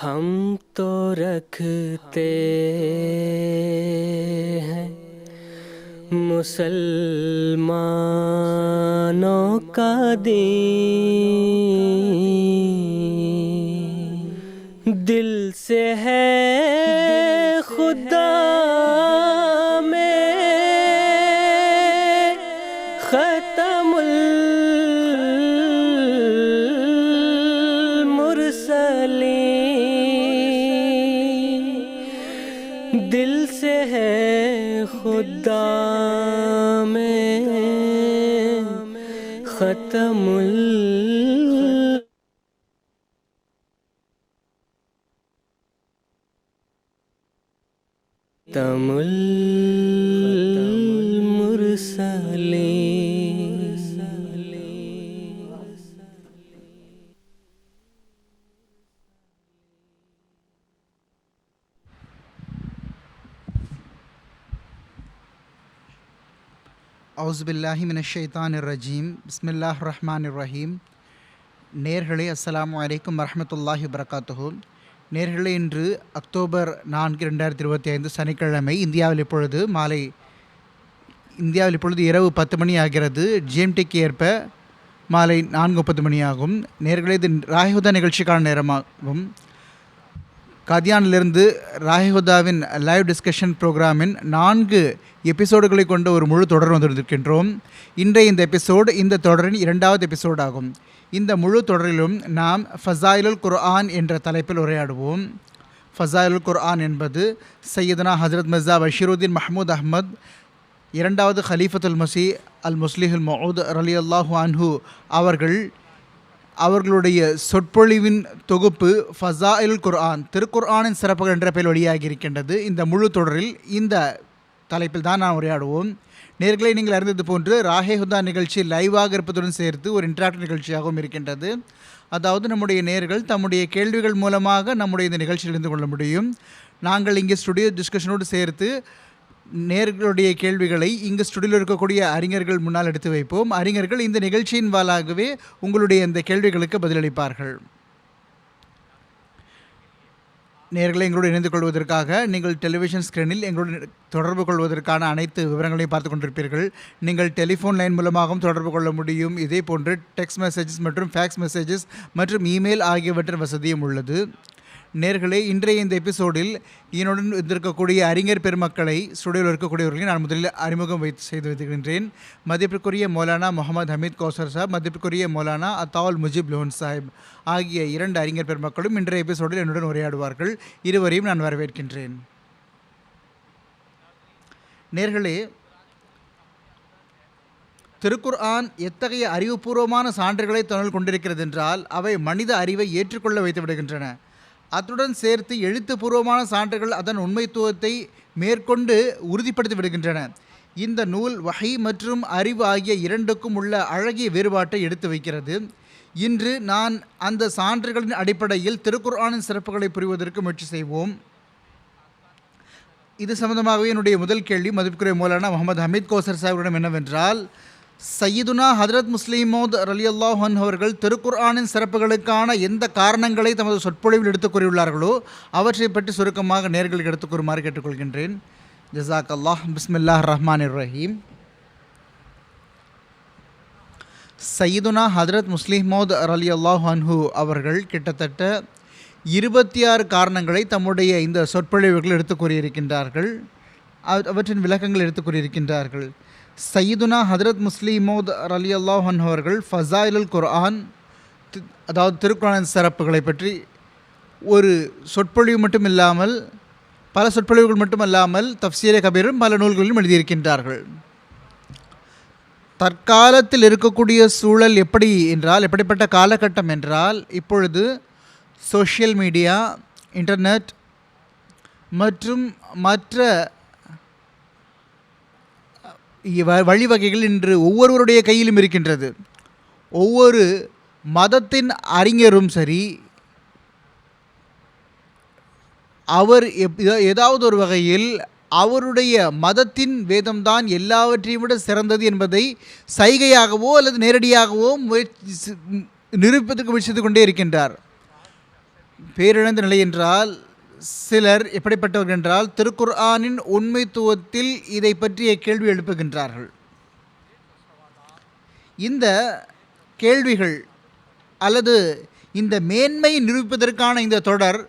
हम तो रखते हैं मुसलमानों का दीन, दिल से है खुदा में ख़त्मुल मुरसलीन, दिल से है खुदा में ख़त्मुल तमुल அவுஸ்பில்லாஹி மினஷ்ஷைத்தானிர் ரஜீம். பிஸ்மில்லாஹிர் ரஹ்மானிர் ரஹீம். நேர்களே, அஸ்ஸலாமு அலைக்கும் வரஹ்மத்துல்லாஹி வபரகாத்துஹு. நேர்களே, இன்று அக்டோபர் 4, 2025 சனிக்கிழமை. இந்தியாவில் இப்பொழுது இரவு 10 மணி ஆகிறது. ஜிஎம்டிக்கு ஏற்ப மாலை 4:30 மணி ஆகும். நேர்களே, இது ராஹிஹுதா நிகழ்ச்சிக்கான நேரமாகும். காதியானிலிருந்து ராஹிஹுதாவின் லைவ் டிஸ்கஷன் ப்ரோக்ராமின் 4 எபிசோடுகளை கொண்ட ஒரு முழு தொடர் வந்திருக்கின்றோம். இன்றைய இந்த எபிசோடு இந்த தொடரின் 2வது எபிசோடு ஆகும். இந்த முழு தொடரிலும் நாம் ஃபஸாயிலுல் குர்ஆன் என்ற தலைப்பில் உரையாடுவோம். ஃபஸாயிலுல் குர்ஆன் என்பது சையதுனா ஹஜ்ரத் மிர்ஸா பஷீருதீன் மஹ்மூத் அஹ்மத் 2வது ஹலீஃபத்துல் மஸீஹ் அல் முஸ்லிஹுல் மௌஊத் ரலியல்லாஹு அன்ஹு அவர்களுடைய சொற்பொழிவின் தொகுப்பு ஃபஸாயிலுல் குர்ஆன், திருக்குர்ஆனின் சிறப்புகள் என்ற பெயர் வெளியாகி இருக்கின்றது. இந்த முழு தொடரில் இந்த தலைப்பில் தான் நாம் உரையாடுவோம். நேர்களை, நீங்கள் அறிந்தது போன்று ராஹிஹுதா நிகழ்ச்சி லைவாக இருப்பதுடன் சேர்த்து ஒரு இன்டராக்டிவ் நிகழ்ச்சியாகவும் இருக்கின்றது. அதாவது நம்முடைய நேர்கள் தம்முடைய கேள்விகள் மூலமாக நம்முடைய இந்த நிகழ்ச்சியில் இருந்து கொள்ள முடியும். நாங்கள் இங்கே ஸ்டுடியோ டிஸ்கஷனோடு சேர்த்து நேர்களுடைய கேள்விகளை இங்கு ஸ்டுடியோவில் இருக்கக்கூடிய அறிஞர்கள் முன்னால் எடுத்து வைப்போம். அறிஞர்கள் இந்த நிகழ்ச்சியின் வாயிலாகவே உங்களுடைய இந்த கேள்விகளுக்கு பதிலளிப்பார்கள். நேர்களை, எங்களோடு இணைந்து கொள்வதற்காக நீங்கள் டெலிவிஷன் ஸ்க்ரீனில் எங்களோடு தொடர்பு கொள்வதற்கான அனைத்து விவரங்களையும் பார்த்து கொண்டிருப்பீர்கள். நீங்கள் டெலிஃபோன் லைன் மூலமாகவும் தொடர்பு கொள்ள முடியும். இதே போன்று டெக்ஸ்ட் மெசேஜஸ் மற்றும் ஃபேக்ஸ் மெசேஜஸ் மற்றும் இமெயில் ஆகியவற்றின் வசதியும் உள்ளது. நேர்களே, இன்றைய இந்த எபிசோடில் என்னுடன் இருக்கக்கூடிய அறிஞர் பெருமக்களை, ஸ்டுடியோவில் இருக்கக்கூடியவர்களை நான் முதலில் அறிமுகம் செய்து வைத்திருக்கின்றேன். மதிப்பிற்குரிய மௌலானா முகமது ஹமீத் கௌசர் சாஹிப், மதிப்பிற்குரிய மௌலானா அத்தாவுல் முஜிப் லோன் சாஹிப் ஆகிய 2 அறிஞர் பெருமக்களும் இன்றைய எபிசோடில் என்னுடன் உரையாடுவார்கள். இருவரையும் நான் வரவேற்கின்றேன். நேர்களே, திருக்குர்ஆன் எத்தகைய அறிவுபூர்வமான சான்றுகளை தன்னுள் கொண்டிருக்கிறது என்றால் அவை மனித அறிவை ஏற்றுக்கொள்ள வைத்து விடுகின்றன. அத்துடன் சேர்த்து எழுத்துப்பூர்வமான சான்றுகள் அதன் உண்மைத்துவத்தை மேற்கொண்டு உறுதிப்படுத்தி விடுகின்றன. இந்த நூல் வஹி மற்றும் அறிவு ஆகிய இரண்டுக்கும் உள்ள அழகிய வேறுபாட்டை எடுத்து வைக்கிறது. இன்று நான் அந்த சான்றுகளின் அடிப்படையில் திருக்குர்ஆனின் சிறப்புகளை புரிவதற்கு முயற்சி செய்வோம். இது சம்பந்தமாகவே என்னுடைய முதல் கேள்வி மதிப்புக்குரிய மௌலானா முகமது ஹமீத் கௌசர் சாஹிபிடம் என்னவென்றால், சையதுனா ஹஜ்ரத் முஸ்லிம் மௌஊத் ரலியல்லாஹு அன்ஹு அவர்கள் திருக்குர்ஆனின் சிறப்புகளுக்கான எந்த காரணங்களை தமது சொற்பொழிவில் எடுத்துக் கூறியுள்ளார்களோ அவற்றை பற்றி சுருக்கமாக நேர்களுக்கு எடுத்துக் கூறுமாறு கேட்டுக்கொள்கின்றேன். ஜஸாக் அல்லாஹ். பிஸ்மில்லாஹிர் ரஹ்மானிர் ரஹீம். சையதுனா ஹஜ்ரத் முஸ்லிம் மௌஊத் ரலியல்லாஹு அன்ஹு அவர்கள் கிட்டத்தட்ட 26 காரணங்களை தம்முடைய இந்த சொற்பொழிவுகள் எடுத்துக் கூறியிருக்கின்றார்கள். அவற்றின் விளக்கங்கள் எடுத்துக் கூறியிருக்கின்றார்கள். சையதுனா ஹஜ்ரத் முஸ்லிம் மௌஊத் ரலியல்லாஹு அன்ஹு அவர்கள் ஃபஸாயிலுல் குர்ஆன், அதாவது திருக்குர்ஆனின் சிறப்புகளை பற்றி ஒரு சொற்பொழிவு மட்டும் இல்லாமல் பல சொற்பொழிவுகள் மட்டுமல்லாமல் தஃப்சீரே கபீரும் பல நூல்களிலும் எழுதியிருக்கின்றார்கள். தற்காலத்தில் இருக்கக்கூடிய சூழல் எப்படிப்பட்ட காலகட்டம் என்றால், இப்பொழுது சோஷியல் மீடியா, இன்டர்நெட் மற்றும் மற்ற வழிவகைகள் இன்று ஒவ்வொருவருடைய கையிலும் இருக்கின்றது. ஒவ்வொரு மதத்தின் அறிஞரும் சரி, அவர் ஏதாவது ஒரு வகையில் அவருடைய மதத்தின் வேதம்தான் எல்லாவற்றையும் விட சிறந்தது என்பதை சைகையாகவோ அல்லது நேரடியாகவோ நிரூபிப்பதற்கு முயற்சித்து கொண்டே இருக்கின்றார். பேரிழந்த நிலை என்றால் சிலர் எப்படிப்பட்டவர்கள் என்றால் திருக்குர்ஆனின் உண்மைத்துவத்தில் இதை பற்றிய கேள்வி எழுப்புகின்றார்கள். இந்த கேள்விகள் அல்லது இந்த மேன்மையை நிரூபிப்பதற்கான இந்த தொடர்,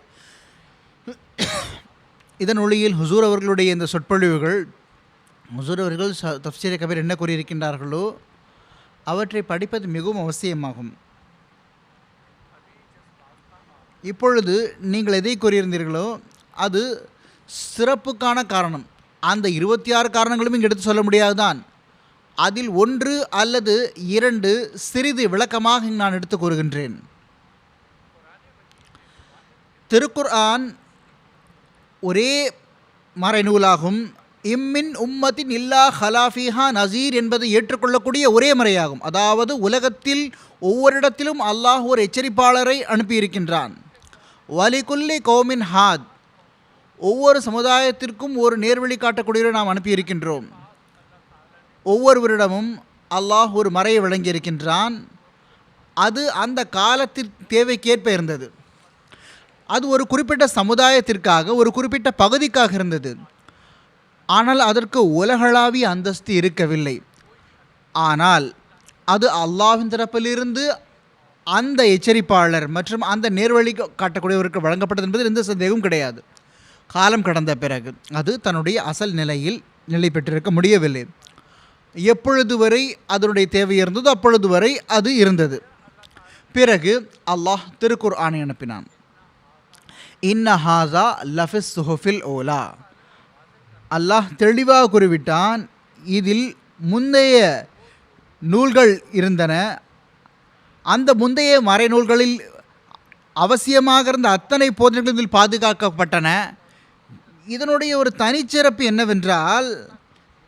இதன் ஒளியில் ஹுசூர் அவர்களுடைய இந்த சொற்பொழிவுகள், ஹுசூர் அவர்கள் தஃப்சீர் கபீர் என்ன கூறியிருக்கின்றார்களோ அவற்றை படிப்பது மிகவும் அவசியமாகும். இப்பொழுது நீங்கள் எதை கூறியிருந்தீர்களோ அது சிறப்புக்கான காரணம். அந்த 26 காரணங்களும் இங்கே எடுத்து சொல்ல முடியாதுதான். அதில் 1 அல்லது 2 சிறிது விளக்கமாக நான் எடுத்து கூறுகின்றேன். திருக்குர்ஆன் ஒரே மறைநூலாகும். இம்மின் உம்மத்தின் இல்லா ஹலாஃபிஹா நசீர் என்பதை ஏற்றுக்கொள்ளக்கூடிய ஒரே மறையாகும். அதாவது உலகத்தில் ஒவ்வொரு இடத்திலும் அல்லாஹ் ஒரு எச்சரிப்பாளரை அனுப்பியிருக்கின்றான். வலிகுல்லி கௌமின் ஹாத், ஒவ்வொரு சமுதாயத்திற்கும் ஒரு நேர்வழி காட்டக்கூடியவரை நாம் அனுப்பியிருக்கின்றோம். ஒவ்வொருவரிடமும் அல்லாஹ் ஒரு மறையை வழங்கியிருக்கின்றான். அது அந்த காலத்தின் தேவைக்கேற்ப இருந்தது. அது ஒரு குறிப்பிட்ட சமுதாயத்திற்காக, ஒரு குறிப்பிட்ட பகுதிக்காக இருந்தது. ஆனால் அதற்கு உலகளாவிய அந்தஸ்து இருக்கவில்லை. ஆனால் அது அல்லாஹ்வின் தரப்பிலிருந்து அந்த எச்சரிப்பாளர் மற்றும் அந்த நேர்வழி காட்டக்கூடியவருக்கு வழங்கப்பட்டது என்பதில் எந்த சந்தேகமும் கிடையாது. காலம் கடந்த பிறகு அது தன்னுடைய அசல் நிலையில் நிலை பெற்றிருக்க முடியவில்லை. எப்பொழுது வரை அதனுடைய தேவை இருந்ததோ அப்பொழுது வரை அது இருந்தது. பிறகு அல்லாஹ் திருக்குர்ஆனை அனுப்பினான். இன்ன ஹாஸா லஃபிஸ் சுஹுஃபில் ஓலா, அல்லாஹ் தெளிவாக கூறிவிட்டான், இதில் முந்தைய நூல்கள் இருந்தன. அந்த முந்தைய மறைநூல்களில் அவசியமாக இருந்த அத்தனை போதனைகளும் இதில் பாதுகாக்கப்பட்டன. இதனுடைய ஒரு தனிச்சிறப்பு என்னவென்றால்,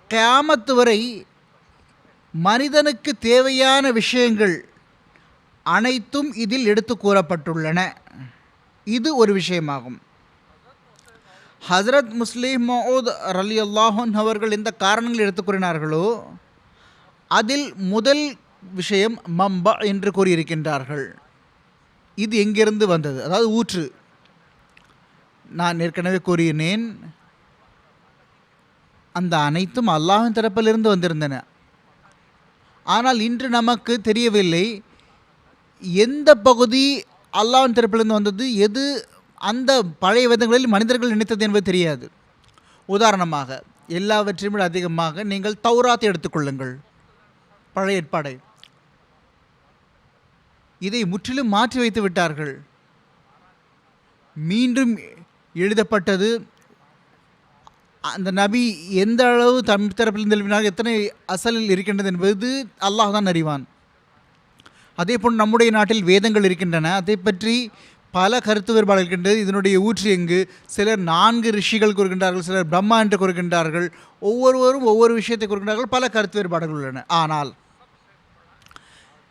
கியாமத்து வரை மனிதனுக்கு தேவையான விஷயங்கள் அனைத்தும் இதில் எடுத்து கூறப்பட்டுள்ளன. இது ஒரு விஷயமாகும். ஹஸ்ரத் முஸ்லிம் மௌத் ரலியல்லாஹு அன்ஹு அவர்கள் எந்த காரணங்கள் எடுத்து கூறினார்களோ அதில் முதல் விஷயம் மம்பா என்று கூறியிருக்கின்றார்கள். இது எங்கிருந்து வந்தது? அதாவது ஊற்று. நான் ஏற்கனவே கூறினேன், அந்த அனைத்தும் அல்லாஹ்வின் தரப்பிலிருந்து வந்திருந்தன. ஆனால் இன்று நமக்கு தெரியவில்லை எந்த பகுதி அல்லாஹ்வின் தரப்பிலிருந்து வந்தது, எது அந்த பழைய வேதங்களில் மனிதர்கள் நினைத்தது என்பது தெரியாது. உதாரணமாக, எல்லாவற்றையும் விட அதிகமாக நீங்கள் தௌராத்தை எடுத்துக்கொள்ளுங்கள், பழைய ஏற்பாடை. இதை முற்றிலும் மாற்றி வைத்து விட்டார்கள். மீண்டும் எழுதப்பட்டது. அந்த நபி எந்த அளவு தம் தரப்பில் எழுப்பினார், எத்தனை அசலில் இருக்கின்றது என்பது அல்லாஹ் தான் அறிவான். அதே போன்று நம்முடைய நாட்டில் வேதங்கள் இருக்கின்றன. அதை பற்றி பல கருத்து வேறுபாடு இருக்கின்றது. இதனுடைய ஊற்று எங்கு? சிலர் 4 ரிஷிகள் கூறுகின்றார்கள், சிலர் பிரம்மா என்று கூறுகின்றார்கள். ஒவ்வொருவரும் ஒவ்வொரு விஷயத்தை கூறுகின்றார்கள். பல கருத்து வேறுபாடுகள் உள்ளன. ஆனால்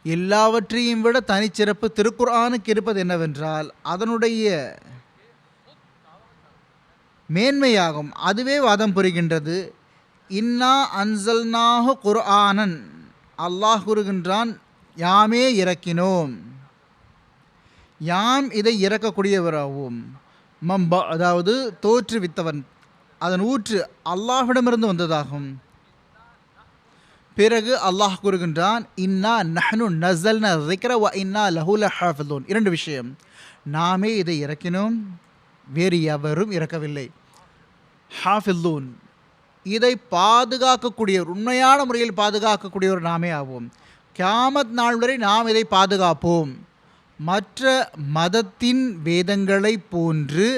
எல்லாவற்றையும் விட தனிச்சிறப்பு திருக்குர்ஆனுக்கு இருப்பது என்னவென்றால் அதனுடைய மேன்மையாகும். அதுவே வாதம் புரிகின்றது. இன்னா அன்சல்நாஹு குர்ஆனன், அல்லாஹ் கூறுகின்றான், யாமே இறக்கினோம், யாம் இதை இறக்கக்கூடியவராகவும். மம்பா அதாவது தோற்றுவித்தவன், அதன் ஊற்று அல்லாஹ்விடமிருந்து வந்ததாகும். பிறகு அல்லாஹ் கூறுகின்றான், இன்னா நஹ்னு நஸல்னா ஸிக்ர வ இன்னா லஹு லஹாஃபிதூன். 2 விஷயம். நாமே இதை இறக்கினோம், வேறு எவரும் இறக்கவில்லை. ஹாஃபிதூன், இதை பாதுகாக்கக்கூடியவர், உண்மையான முறையில் பாதுகாக்கக்கூடியவர் நாமே ஆவோம். கியாமத் நாள் வரை நாம் இதை பாதுகாப்போம். மற்ற மதத்தின் வேதங்களை போன்று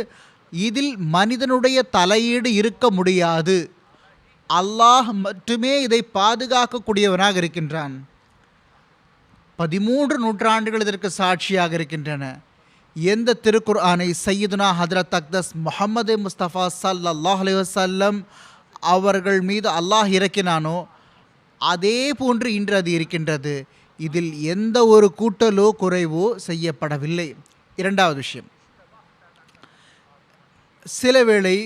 இதில் மனிதனுடைய தலையீடு இருக்க முடியாது. அல்லாஹ் மட்டுமே இதை பாதுகாக்கக்கூடியவனாக இருக்கின்றான். 13 நூற்றாண்டுகள் இதற்கு சாட்சியாக இருக்கின்றன. எந்த திருக்குர்ஆனை சையதுனா ஹதரத் அக்தஸ் முஹம்மது முஸ்தபா ஸல்லல்லாஹு அலைஹி வஸல்லம் அவர்கள் மீது அல்லாஹ் இறக்கினானோ அதே போன்று இன்று அது இருக்கின்றது. இதில் எந்த ஒரு கூட்டலோ குறைவோ செய்யப்படவில்லை. 2வது விஷயம், சில வேளை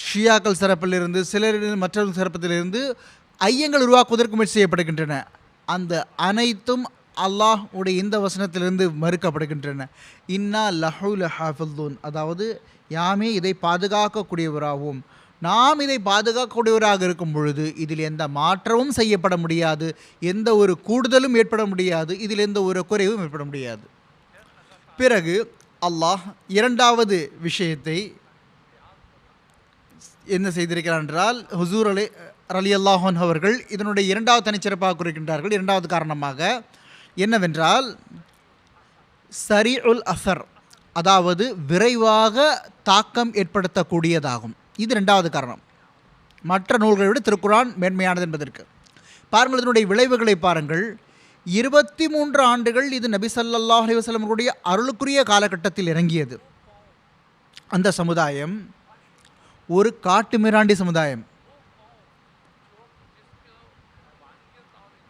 ஷியாக்கள் சிறப்பிலிருந்து சிலர் மற்றவர்கள் சிறப்பத்திலிருந்து ஐயங்கள் உருவாக்குவதற்கு முயற்சி செய்யப்படுகின்றன. அந்த அனைத்தும் அல்லாஹ் உடைய இந்த வசனத்திலிருந்து மறுக்கப்படுகின்றன. இன்னா லஹுல் ஹாஃபிதூன், அதாவது யாமே இதை பாதுகாக்கக்கூடியவராகவும் நாம் இதை பாதுகாக்கக்கூடியவராக இருக்கும் பொழுது இதில் எந்த மாற்றமும் செய்யப்பட முடியாது, எந்த ஒரு கூடுதலும் ஏற்பட முடியாது, இதில் எந்த ஒரு குறைவும் ஏற்பட முடியாது. பிறகு அல்லாஹ் இரண்டாவது விஷயத்தை என்ன செய்திருக்கிறார் என்றால், ஹுசூர் ரலியல்லாஹு அன்ஹு அவர்கள் இதனுடைய இரண்டாவது தனிச்சிறப்பாக குறிக்கின்றார்கள். இரண்டாவது காரணமாக என்னவென்றால் சரீஉல் அஸர், அதாவது விரைவாக தாக்கம் ஏற்படுத்தக்கூடியதாகும். இது இரண்டாவது காரணம். மற்ற நூல்களை விட திருக்குரான் மேன்மையானது என்பதற்கு பாருங்கள். இதனுடைய விளைவுகளை பாருங்கள். 23 ஆண்டுகள் இது நபி ஸல்லல்லாஹு அலைஹி வஸல்லம் அவர்களுடைய அருளுக்குரிய காலகட்டத்தில் இறங்கியது. அந்த சமுதாயம் ஒரு காட்டு மிராண்டி சமுதாயம்,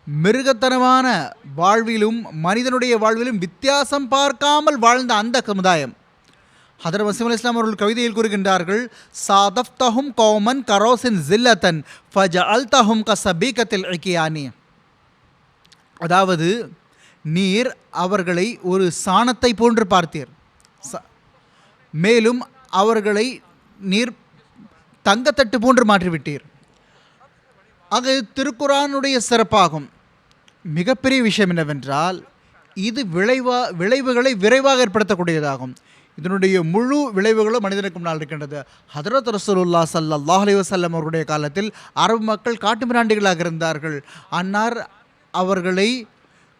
மிருகத்தனமான வாழ்விலும் மனிதனுடைய வாழ்விலும் வித்தியாசம் பார்க்காமல் வாழ்ந்த அந்த சமுதாயம். ஹதரத் மஸீஹ் அலைஹிஸ்ஸலாம் அவர்கள் கவிதையில் கூறுகின்றார்கள், சாதஃப்தஹும் கௌமன் கரோசின் ஜில்லத்தன் ஃபஜஅல்தஹும் கஸபீகத்தில் இக்கியானி, அதாவது நீர் அவர்களை ஒரு சாணத்தை போன்று பார்த்தீர், மேலும் அவர்களை நீர் தங்கத்தட்டு போன்று மாற்றிவிட்டீர். ஆக திருக்குரானுடைய சிறப்பாகும். மிகப்பெரிய விஷயம் என்னவென்றால் இது விளைவுகளை விரைவாக ஏற்படுத்தக்கூடியதாகும். இதனுடைய முழு விளைவுகளும் மனிதனுக்கு முன்னால் இருக்கின்றது. ஹதரத் ரசூலுல்லாஹ் ஸல்லல்லாஹு அலைஹி வஸல்லம் அவருடைய காலத்தில் அரபு மக்கள் காட்டுமிராண்டிகளாக இருந்தார்கள். அன்னார் அவர்களை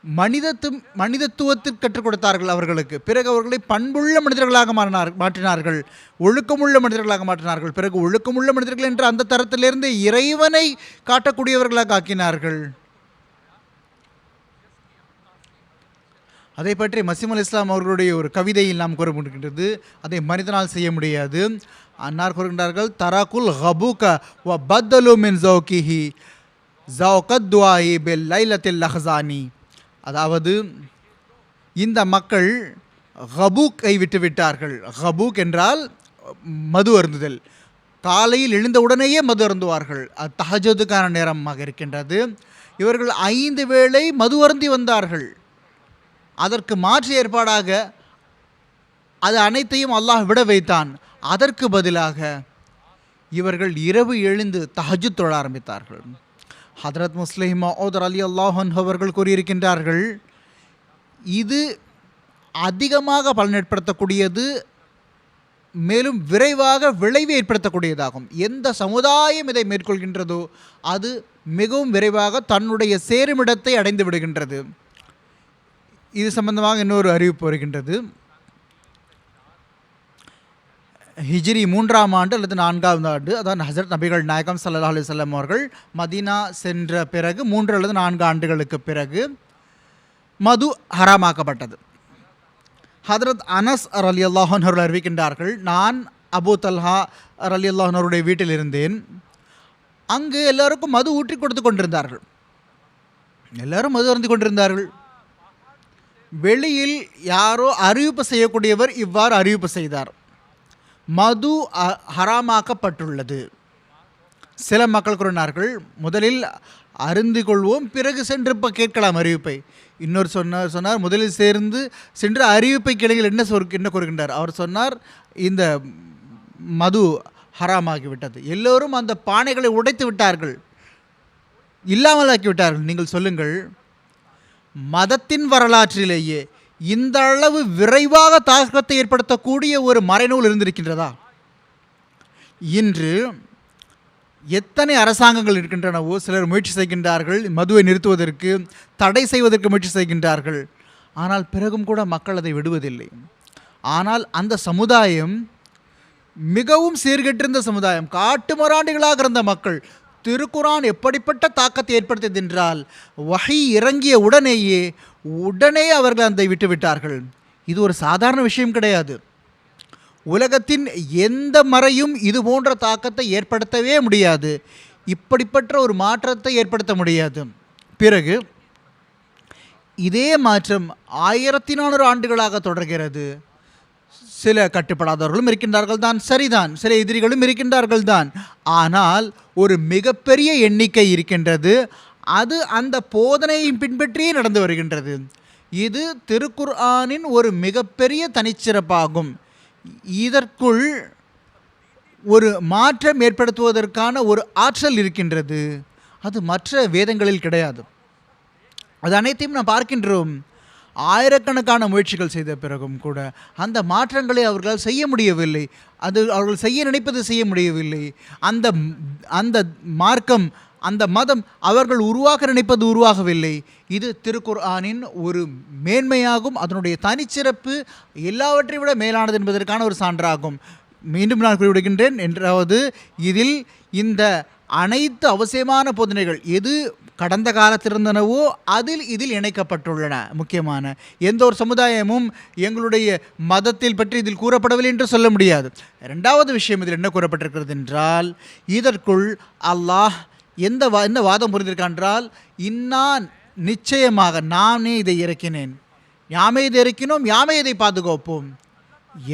மனிதத்துவத்திற்கு கற்றுக் கொடுத்தார்கள் அவர்களுக்கு. பிறகு அவர்களை பண்புள்ள மனிதர்களாக மாற்றினார்கள், ஒழுக்கமுள்ள மனிதர்களாக மாற்றினார்கள். பிறகு ஒழுக்கமுள்ள மனிதர்கள் என்ற அந்த தரத்திலிருந்து இறைவனை காட்டக்கூடியவர்களாக ஆக்கினார்கள். அதை பற்றி மஸீஹ் அலைஹிஸ்ஸலாம் அவர்களுடைய ஒரு கவிதையில் நாம் கூற முடிகின்றது. அதை மனிதனால் செய்ய முடியாது. அன்னார் கூறுகின்றார்கள், தராக்குல் ஹபூக வ பத்தலு மின் ஜௌகிஹி ஜௌகத் துஆஇ பில் லைலத்தில் லஹ்ஸானி, அதாவது இந்த மக்கள் ஹபூக்கை விட்டு விட்டார்கள். ஹபூக் என்றால் மது அருந்துதல். காலையில் எழுந்தவுடனேயே மது அருந்துவார்கள். அது தஹஜ்ஜுதுக்கான நேரமாக இருக்கின்றது. இவர்கள் 5 வேளை மது அருந்தி வந்தார்கள். அதற்கு மாற்று ஏற்பாடாக அது அனைத்தையும் அல்லாஹ் விட வைத்தான். அதற்கு பதிலாக இவர்கள் இரவு எழுந்து தஹஜ்ஜுத் தொழ ஆரம்பித்தார்கள். ஹதரத் முஸ்லிம் மவ்ஊத் ரலியல்லாஹு அன்ஹு அவர்கள் கூறியிருக்கின்றார்கள், இது அதிகமாக பலன் ஏற்படுத்தக்கூடியது, மேலும் விரைவாக விளைவு ஏற்படுத்தக்கூடியதாகும். எந்த சமுதாயம் இதை மேற்கொள்கின்றதோ அது மிகவும் விரைவாக தன்னுடைய சேருமிடத்தை அடைந்து விடுகின்றது. இது சம்பந்தமாக இன்னொரு அறிவிப்பு வருகின்றது. ஹிஜ்ரி 3ஆம் ஆண்டு அல்லது 4ஆவது ஆண்டு, அதாவது ஹஜ்ரத் நபிகள் நாயகம் ஸல்லல்லாஹு அலைஹி வஸல்லம் அவர்கள் மதீனா சென்ற பிறகு 3 அல்லது 4 ஆண்டுகளுக்கு பிறகு மது ஹராமாக்கப்பட்டது. ஹதரத் அனஸ் ரலியல்லாஹு அன்ஹு அவர்கள் அறிவிக்கின்றார்கள், நான் அபூ தல்ஹா ரலியல்லாஹு அன்ஹு அவருடைய வீட்டில் இருந்தேன். அங்கு எல்லாருக்கும் மது ஊற்றி கொடுத்து கொண்டிருந்தார்கள். எல்லாரும் மது அருந்தி கொண்டிருந்தார்கள். வெளியில் யாரோ அறிவிப்பு செய்யக்கூடியவர் இவ்வாறு அறிவிப்பு செய்தார், மது ஹராமாக்கப்பட்டுள்ளது. சில மக்கள் கூறினார்கள், முதலில் அருந்தி கொள்வோம், பிறகு சென்று இப்போ கேட்கலாம் அறிவிப்பை. இன்னொரு சொன்னார் முதலில் சென்று அறிவிப்பை கிளையில் என்ன கூறுகின்றார். அவர் சொன்னார், இந்த மது ஹராமாகிவிட்டது. எல்லோரும் அந்த பானைகளை உடைத்து விட்டார்கள், இல்லாமலாக்கி விட்டார்கள். நீங்கள் சொல்லுங்கள், மதத்தின் வரலாற்றிலேயே இந்த அளவு விரைவாக தாக்கத்தை ஏற்படுத்தக்கூடிய ஒரு மறைநூல் இருந்திருக்கின்றதா? இன்று எத்தனை அரசாங்கங்கள் இருக்கின்றனவோ சிலர் முயற்சி செய்கின்றார்கள் மதுவை நிறுத்துவதற்கு, தடை செய்வதற்கு முயற்சி செய்கின்றார்கள். ஆனால் பிறகும் கூட மக்கள் அதை விடுவதில்லை. ஆனால் அந்த சமுதாயம் மிகவும் சீர்கெட்டிருந்த சமுதாயம், காட்டுமராண்டிகளாக இருந்த மக்கள். திருக்குரான் எப்படிப்பட்ட தாக்கத்தை ஏற்படுத்தியது என்றால், வஹி இறங்கிய உடனே அவர்கள் அதை விட்டுவிட்டார்கள். இது ஒரு சாதாரண விஷயம் கிடையாது. உலகத்தின் எந்த மறையும் இது போன்ற தாக்கத்தை ஏற்படுத்தவே முடியாது. இப்படிப்பட்ட ஒரு மாற்றத்தை ஏற்படுத்த முடியாது. பிறகு இதே மாற்றம் 1400 ஆண்டுகளாக தொடர்கிறது. சில கட்டுப்படாதவர்களும் இருக்கின்றார்கள் தான், சரிதான். சில எதிரிகளும் இருக்கின்றார்கள் தான். ஆனால் ஒரு மிகப்பெரிய எண்ணிக்கை இருக்கின்றது. அது அந்த போதனையை பின்பற்றியே நடந்து வருகின்றது. இது திருக்குர்ஆனின் ஒரு மிகப்பெரிய தனிச்சிறப்பாகும். இதற்குள் ஒரு மாற்றம் ஏற்படுத்துவதற்கான ஒரு ஆற்றல் இருக்கின்றது. அது மற்ற வேதங்களில் கிடையாது. அது அனைத்தையும் நாம் பார்க்கின்றோம். ஆயிரக்கணக்கான முயற்சிகள் செய்த பிறகும் கூட அந்த மாற்றங்களை அவர்களால் செய்ய முடியவில்லை. அது அவர்கள் செய்ய நினைப்பது செய்ய முடியவில்லை. அந்த அந்த மார்க்கம், அந்த மதம் அவர்கள் உருவாக்க நினைப்பது உருவாகவில்லை. இது திருக்குர்ஆனின் ஒரு மேன்மையாகும். அதனுடைய தனிச்சிறப்பு எல்லாவற்றை விட மேலானது என்பதற்கான ஒரு சான்றாகும். மீண்டும் நான் குறிப்பிடுகின்றேன், என்றாவது இதில் இந்த அனைத்து அவசியமான போதனைகள் எது கடந்த காலத்தில் இருந்தனவோ இதில் இணைக்கப்பட்டுள்ளன. முக்கியமான எந்த ஒரு சமுதாயமும் எங்களுடைய மதத்தில் பற்றி இதில் கூறப்படவில்லை என்று சொல்ல முடியாது. இரண்டாவது விஷயம் இதில் என்ன கூறப்பட்டிருக்கிறது என்றால், இதற்குள் அல்லாஹ் என்ன வாதம் புரிந்திருக்கான் என்றால், இன்னான் நிச்சயமாக நானே இதை இறக்கினேன், யாமே இதை இறக்கினோம், யாமே இதை பாதுகாப்போம்.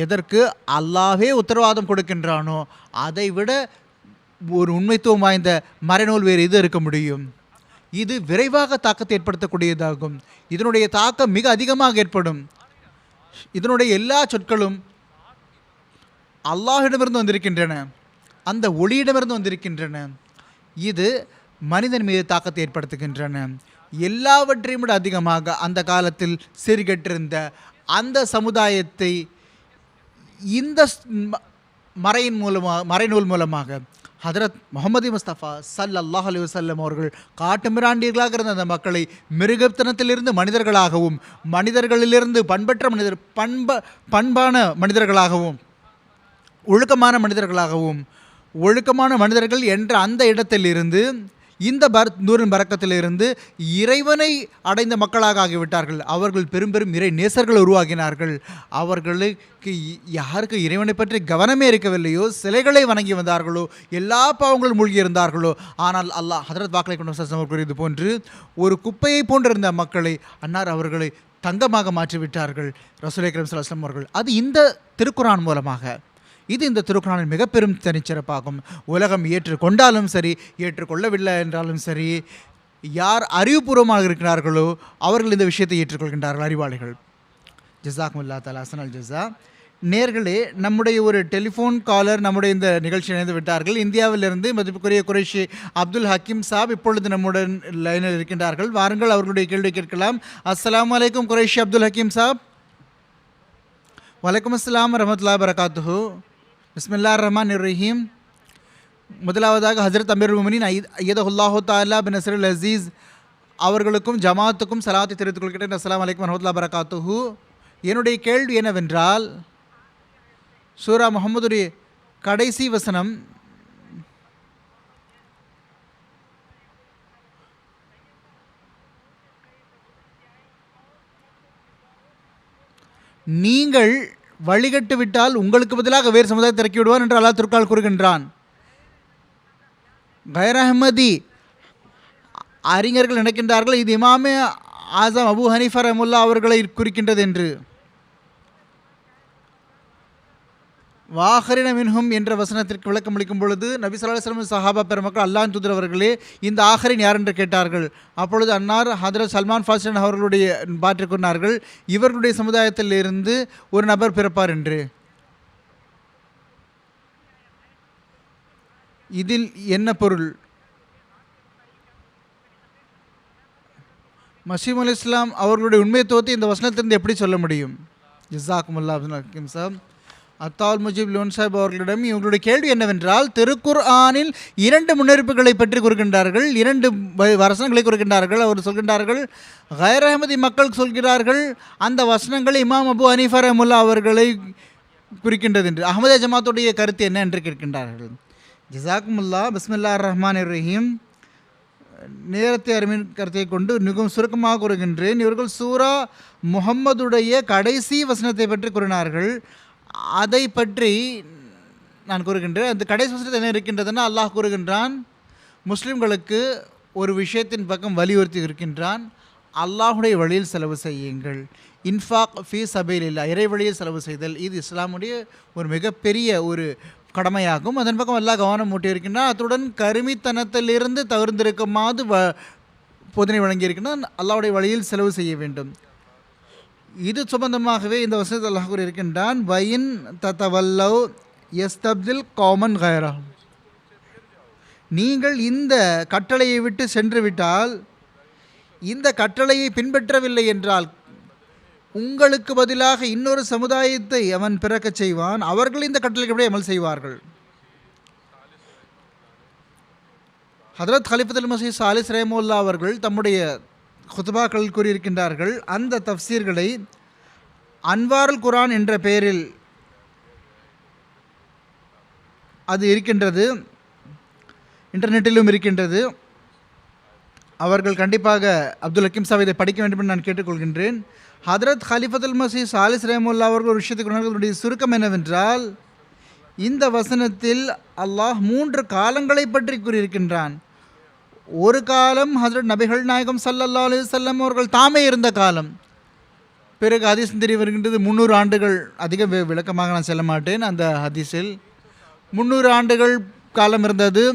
எதற்கு அல்லாஹ்வே உத்தரவாதம் கொடுக்கின்றானோ அதை விட ஒரு உண்மைத்துவம் வாய்ந்த மறைநூல் வேறு இது இருக்க முடியும். இது விரைவாக தாக்கத்தை ஏற்படுத்தக்கூடியதாகும். இதனுடைய தாக்கம் மிக அதிகமாக ஏற்படும். இதனுடைய எல்லா சொற்களும் அல்லாஹ்விடமிருந்து வந்திருக்கின்றன, அந்த ஒளியிடமிருந்து வந்திருக்கின்றன. இது மனிதன் மீது தாக்கத்தை ஏற்படுத்துகின்றன. எல்லாவற்றையும் விட அதிகமாக அந்த காலத்தில் சீர்கெட்டிருந்த அந்த சமுதாயத்தை இந்த மறைநூல் மூலமாக ஹதரத் முஹம்மது முஸ்தபா ஸல்லல்லாஹு அலைஹி வஸல்லம் அவர்கள் காட்டுமிராண்டியர்களாக இருந்த அந்த மக்களை மிருகத்தனத்திலிருந்து மனிதர்களாகவும், மனிதர்களிலிருந்து பண்பான மனிதர்களாகவும், ஒழுக்கமான மனிதர்கள் என்ற அந்த இடத்திலிருந்து, இந்த நூரின் பரக்கத்திலிருந்து இறைவனை அடைந்த மக்களாக ஆகிவிட்டார்கள். அவர்கள் பெரும் இறை நேசர்கள் உருவாகினார்கள். அவர்களுக்கு யாருக்கு இறைவனை பற்றி கவனமே இருக்கவில்லையோ, சிலைகளை வணங்கி வந்தார்களோ, எல்லா பாவங்களும் மூழ்கியிருந்தார்களோ, ஆனால் அல்லாஹ் ஹதரத் வாக்களை கொண்டு கூறியது போன்று ஒரு குப்பையை போன்றிருந்த மக்களை அன்னார் அவர்களை தங்கமாக மாற்றிவிட்டார்கள் ரசூலுல்லாஹி ஸல்லல்லாஹு அலைஹி வஸல்லம் அவர்கள். அது இந்த திருக்குர்ஆன் மூலமாக. இது இந்த திருக்குர்ஆனின் மிக பெரும் தனிச்சிறப்பாகும். உலகம் ஏற்றுக்கொண்டாலும் சரி, ஏற்றுக்கொள்ளவில்லை என்றாலும் சரி, யார் அறிவுபூர்வமாக இருக்கிறார்களோ அவர்கள் இந்த விஷயத்தை ஏற்றுக்கொள்கின்றார்கள், அறிவாளிகள். ஜஸாக்குமுல்லாஹ் தஆலா அஹ்ஸனல் ஜஸா. நேர்களே, நம்முடைய ஒரு டெலிஃபோன் காலர் நம்முடைய இந்த நிகழ்ச்சி இணைந்து விட்டார்கள். இந்தியாவிலிருந்து மதிப்புக்குரிய குறைஷி அப்துல் ஹக்கீம் சாப் இப்பொழுது நம்முடன் லைனில் இருக்கின்றார்கள். வாருங்கள், அவர்களுடைய கேள்வி கேட்கலாம். அஸ்ஸலாமு அலைக்கும் குறைஷி அப்துல் ஹக்கீம் சாப். வலைக்கம் அஸ்ஸலாம் வரஹ்மத்துல்லாஹி வபரகாத்துஹு. பிஸ்மில்லாஹிர் ரஹ்மானிர் ரஹீம். முதலாவதாக ஹஜ்ரத் அமீருல் முஃமினீன் அய்யதஹுல்லாஹு தஆலா பினஸ்ரில் அஸீஸ் அவர்களுக்கும் ஜமாத்துக்கும் சலாத்தை தெரிவித்துக் கொள்கிறேன். அஸ்ஸலாமு அலைக்கும் வரஹ்மத்துல்லாஹி வபரகாத்துஹு. என்னுடைய கேள்வி என்னவென்றால், சூரா முஹம்மதுடைய கடைசி வசனம் நீங்கள் வழிகட்டு விட்டால் உங்களுக்கு பதிலாக வேறு சமுதாயத்தை இறக்கி விடுவார் என்று அல்லாஹ் திருக்குர்ஆனில் கூறுகின்றான். கைர் அஹ்மதி அறிஞர்கள் நினைக்கின்றார்கள் இது இமாமே ஆசம் அபு ஹனீஃபா ரஹ்மத்துல்லாஹி அவர்களை குறிக்கின்றது என்று. வாஹரின மின்ஹும் என்ற வசனத்திற்கு விளக்கம் அளிக்கும் பொழுது நபி ஸல்லல்லாஹு அலைஹி வஸல்லம் சஹாபா பெருமக்கள் அல்லாஹ்வின் தூதர் அவர்களே, இந்த ஆஹரின் யார் என்று கேட்டார்கள். அப்பொழுது அன்னார் ஹதரத் சல்மான் ஃபாரிஸி அவர்களுடைய பாற்று கூறினார்கள், இவர்களுடைய சமுதாயத்தில் இருந்து ஒரு நபர் பிறப்பார் என்று. இதில் என்ன பொருள்? மசீஹ் அலைஹிஸ்ஸலாம் அவர்களுடைய உண்மைத்துவத்தை இந்த வசனத்திலிருந்து எப்படி சொல்ல முடியும்? ஜஸாக்குமுல்லாஹ் ஹக்கீம் சாப். அத்தால் முஜிப் லோன் சாஹிப் அவர்களிடம் இவங்களுடைய கேள்வி என்னவென்றால், திருக்குர்ஆனில் 2 முன்னறிவிப்புகளை பற்றி கூறுகின்றார்கள், 2 வசனங்களை கூறுகின்றார்கள். அவர் சொல்கின்றார்கள், கைர் அஹ்மதி மக்கள் சொல்கிறார்கள் அந்த வசனங்கள் இமாம் அபு ஹனீஃபா ரஹ்மத்துல்லாஹி அவர்களை குறிக்கின்றது என்று. அஹ்மதியா ஜமாத்துடைய கருத்து என்ன என்று கேட்கின்றார்கள். ஜஸாக்குமுல்லாஹ். பிஸ்மில்லாஹிர் ரஹ்மானிர் ரஹீம். நேரத்தை அருமையின் கருத்தை கொண்டு மிகவும் சுருக்கமாக கூறுகின்றேன். இவர்கள் சூரா முஹம்மதுடைய கடைசி வசனத்தை பற்றி கூறினார்கள். அதை பற்றி நான் கூறுகின்றேன். அந்த கடைசி வசனத்தில் என்ன இருக்கின்றதுன்னா, அல்லாஹ் கூறுகின்றான், முஸ்லிம்களுக்கு ஒரு விஷயத்தின் பக்கம் வலியுறுத்தி இருக்கின்றான், அல்லாஹுடைய வழியில் செலவு செய்யுங்கள். இன்ஃபாக் ஃபீ சபீலில்லாஹ், இறை வழியில் செலவு செய்தல், இது இஸ்லாமுடைய ஒரு மிகப்பெரிய ஒரு கடமையாகும். அதன் பக்கம் அல்லாஹ் கவனம் மூட்டி இருக்கின்றான். அத்துடன் கருமித்தனத்திலிருந்து தவிர்ந்திருக்குமாறு போதனை வழங்கியிருக்கின்றான், அல்லாஹ்வுடைய வழியில் செலவு செய்ய வேண்டும். இது சம்பந்தமாகவே இந்த வசனத்தில் அல்லாஹ் கூறியிருக்கின்றான், வயின் தத்தவல்லவ் யஸ்தப்தில் கௌமன் கைரஹும். நீங்கள் இந்த கட்டளையை விட்டு சென்று விட்டால், இந்த கட்டளையை பின்பற்றவில்லை என்றால் உங்களுக்கு பதிலாக இன்னொரு சமுதாயத்தை அவன் பிறக்கச் செய்வான், அவர்கள் இந்த கட்டளைகளை அமல் செய்வார்கள். ஹதரத் கலிஃபத்துல் மஸீஹ் சாலிஸ் ரஹ்மத்துல்லாஹி அவர்கள் தம்முடைய குத்பாக்கள் கூறியிருக்கின்றார்கள். அந்த தஃப்சீர்களை அன்வாருல் குர்ஆன் என்ற பெயரில் அது இருக்கின்றது, இன்டர்நெட்டிலும் இருக்கின்றது. அவர்கள் கண்டிப்பாக அப்துல் ஹக்கீம் சாஹிப் இதை படிக்க வேண்டும் என்று நான் கேட்டுக்கொள்கின்றேன். ஹதரத் கலிஃபத்துல் மஸீஹ் சாலிஸ் ரஹ்மத்துல்லாஹி அவர்கள் ஒரு விஷயத்தை கூறினார்கள். சுருக்கம் என்னவென்றால், இந்த வசனத்தில் அல்லாஹ் 3 காலங்களை பற்றி கூறியிருக்கின்றான். ஒரு காலம் ஹஜ்ரத் நபிகள் நாயகம் ஸல்லல்லாஹு அலைஹி வஸல்லம் அவர்கள் தாமே இருந்த காலம். பிறகு ஹதீஸ் தெரிய வருகின்றது 300 ஆண்டுகள். அதிக விளக்கமாக நான் செல்ல மாட்டேன். அந்த ஹதீஸில் 300 ஆண்டுகள் காலம் இருந்தது.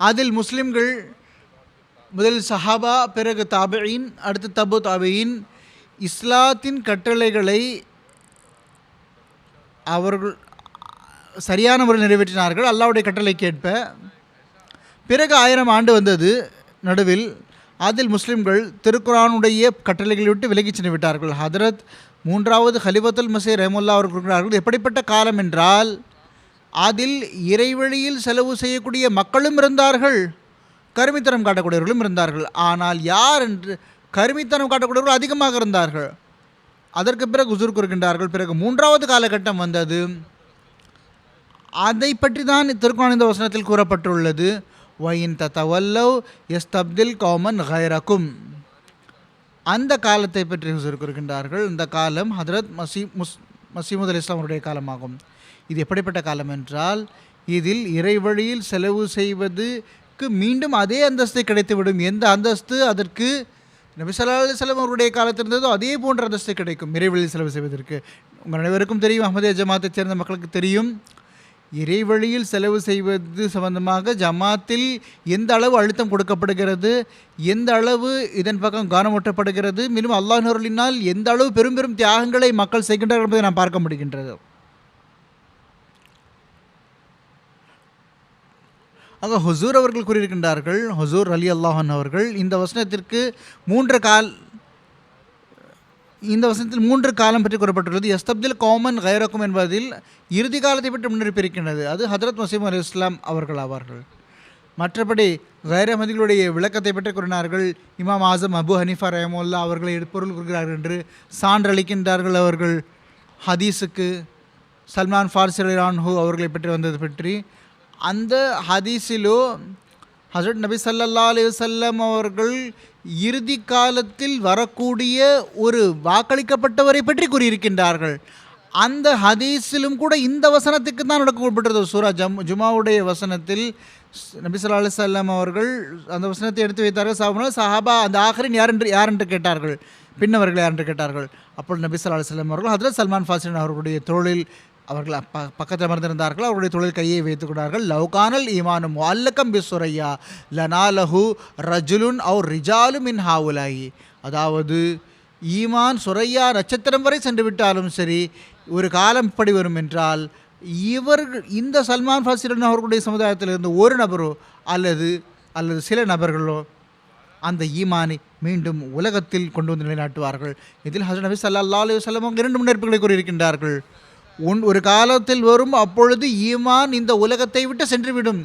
அதில் முஸ்லிம்கள் முதலில் சஹாபா, பிறகு தாபிஈன், அடுத்து தபு தாபிஈன் இஸ்லாத்தின் கட்டளைகளை அவர்கள் சரியான முறையில் நிறைவேற்றினார்கள், அல்லாஹ்வுடைய கட்டளை கேட்ப. பிறகு 1000 ஆண்டு வந்தது நடுவில். அதில் முஸ்லிம்கள் திருக்குரானுடைய கட்டளைகளை விட்டு விலகி சென்று விட்டார்கள். ஹதரத் 3வது கலிஃபத்துல் மஸீஹ் ரஹ்மத்துல்லாஹி அவர்கள் கூறுகிறார்கள், எப்படிப்பட்ட காலம் என்றால், அதில் இறைவழியில் செலவு செய்யக்கூடிய மக்களும் இருந்தார்கள், கருமித்தனம் காட்டக்கூடியவர்களும் இருந்தார்கள். ஆனால் யார் என்று கருமித்தனம் காட்டக்கூடியவர்கள் அதிகமாக இருந்தார்கள். அதற்கு பிறகு ஹுசூர் கூறுகின்றார்கள், பிறகு 3வது காலகட்டம் வந்தது. அதை பற்றி தான் திருக்குர்ஆன் இந்த வசனத்தில் கூறப்பட்டுள்ளது. வயின் தத்தவல்லவ் யஸ்தப்தில் கௌமன் கைரக்கும். அந்த காலத்தை பற்றி ஹுசூர் கூறுகின்றார்கள். இந்த காலம் ஹதரத் மஸீஹ் இஸ்லாம் அவருடைய காலமாகும். இது எப்படிப்பட்ட காலம் என்றால், இதில் இறைவழியில் செலவு செய்வதுக்கு மீண்டும் அதே அந்தஸ்து கிடைத்துவிடும். எந்த அந்தஸ்து அதற்கு நபி ஸல்லல்லாஹு அலைஹி வஸல்லம் அவருடைய காலத்தில் இருந்ததோ அதே போன்ற அந்தஸ்து கிடைக்கும் இறைவழியில் செலவு செய்வதற்கு. உங்கள் அனைவருக்கும் தெரியும், அஹ்மதியா ஜமாத்தைச் சேர்ந்த மக்களுக்கு தெரியும், இறைவழியில் செலவு செய்வது சம்பந்தமாக ஜமாத்தில் எந்த அளவு அழுத்தம் கொடுக்கப்படுகிறது, எந்த அளவு இதன் பக்கம் கவனம் ஊட்டப்படுகிறது, மேலும் அல்லாஹ்வின் அருளினால் எந்த அளவு பெரும் பெரும் தியாகங்களை மக்கள் செய்கின்றார்கள் என்பதை நாம் பார்க்க முடிகின்றது. ஆக ஹுசூர் அவர்கள் கூறியிருக்கின்றார்கள், ஹுசூர் ரலியல்லாஹு அன்ஹு அவர்கள் இந்த வசனத்திற்கு 3 காலம் பற்றி கூறப்பட்டுள்ளது. யஸ்தப்தில் கௌமன் கைரக்கும் என்பதில் இறுதி காலத்தை பற்றி முன்னெடுப்பிருக்கின்றது. அது ஹதரத் மஸீஹ் அலைஹிஸ்ஸலாம் அவர்கள் ஆவார்கள். மற்றபடி கைர் அஹ்மதிகளுடைய விளக்கத்தை பற்றி கூறினார்கள். இமாம் ஆசம் அபு ஹனீஃபா ரஹ்மத்துல்லாஹி அவர்களை பொருள் கூறுகிறார்கள் என்று சான்றளிக்கின்றார்கள். அவர்கள் ஹதீஸுக்கு சல்மான் ஃபாரிஸி ரலியல்லாஹு அன்ஹு அவர்களை பற்றி வந்தது பற்றி அந்த ஹதீஸிலோ ஹஜ்ரத் நபி ஸல்லல்லாஹு அலைஹி வஸல்லம் அவர்கள் இறுதி காலத்தில் வரக்கூடிய ஒரு வாக்களிக்கப்பட்டவரை பற்றி கூறியிருக்கின்றார்கள். அந்த ஹதீஸிலும் கூட இந்த வசனத்துக்கு தான் நடக்கப்பட்டது. சூரா ஜுமாவுடைய வசனத்தில் நபி ஸல்லல்லாஹு அலைஹி வஸல்லம் அவர்கள் அந்த வசனத்தை எடுத்து வைத்தார்கள். சஹாபா அந்த ஆഖിரின் யார் என்று கேட்டார்கள், பின்னவர்கள் யார் என்று கேட்டார்கள். அப்பொழுது நபி ஸல்லல்லாஹு அலைஹி வஸல்லம் அவர்கள் ஹஜ்ரத் சல்மான் ஃபாரிஸி அவர்களுடைய தோளில் அவர்கள் பக்கத்தில் அமர்ந்திருந்தார்கள். அவருடைய தொழில் கையை வைத்துக் கொண்டார்கள். லவ்கானல் ஈமானும் அல்லக்கம் பிசுரையா லனாலஹு ரஜுலுன் அவு ரிஜாலு மின் ஹாவுலாயி. அதாவது ஈமான் சுரையா நட்சத்திரம் வரை சென்று விட்டாலும் சரி, ஒரு காலம் இப்படி வரும் என்றால் இவர்கள் இந்த சல்மான் ஃபாரிஸி அவர்களுடைய சமுதாயத்திலிருந்து ஒரு நபரோ அல்லது சில நபர்களோ அந்த ஈமானை மீண்டும் உலகத்தில் கொண்டு வந்து நிலைநாட்டுவார்கள். இதில் ஹஜ்ரத் நபி ஸல்லல்லாஹு அலைஹி வஸல்லம் 2 முன்னெடுப்புகளை கூறியிருக்கின்றார்கள். ஒரு காலத்தில் வரும், அப்பொழுது ஈமான் இந்த உலகத்தை விட்டு சென்றுவிடும்,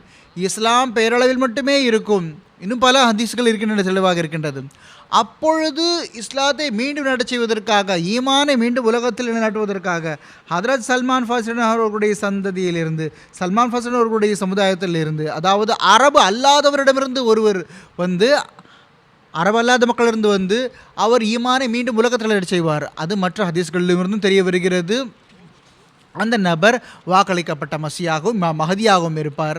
இஸ்லாம் பெயரளவில் மட்டுமே இருக்கும். இன்னும் பல ஹதீஸ்கள் இருக்கின்றன, தெளிவாக இருக்கின்றது. அப்பொழுது இஸ்லாத்தை மீண்டும் நடச் செய்வதற்காக, ஈமானை மீண்டும் உலகத்தில் நிலைநாட்டுவதற்காக ஹதரத் சல்மான் ஃபாரிஸி அவர்களுடைய சந்ததியிலிருந்து, சல்மான் ஃபாரிஸி அவர்களுடைய சமுதாயத்தில் இருந்து, அதாவது அரபு அல்லாதவரிடமிருந்து ஒருவர் வந்து, அரபு அல்லாத மக்களிருந்து வந்து அவர் ஈமானை மீண்டும் உலகத்தில் நடச் செய்வார். அது மற்ற ஹதீஸ்களிலிருந்தும் தெரிய வருகிறது. அந்த நபர் வாக்களிக்கப்பட்ட மசியாகவும் மஹதியாகவும் இருப்பார்.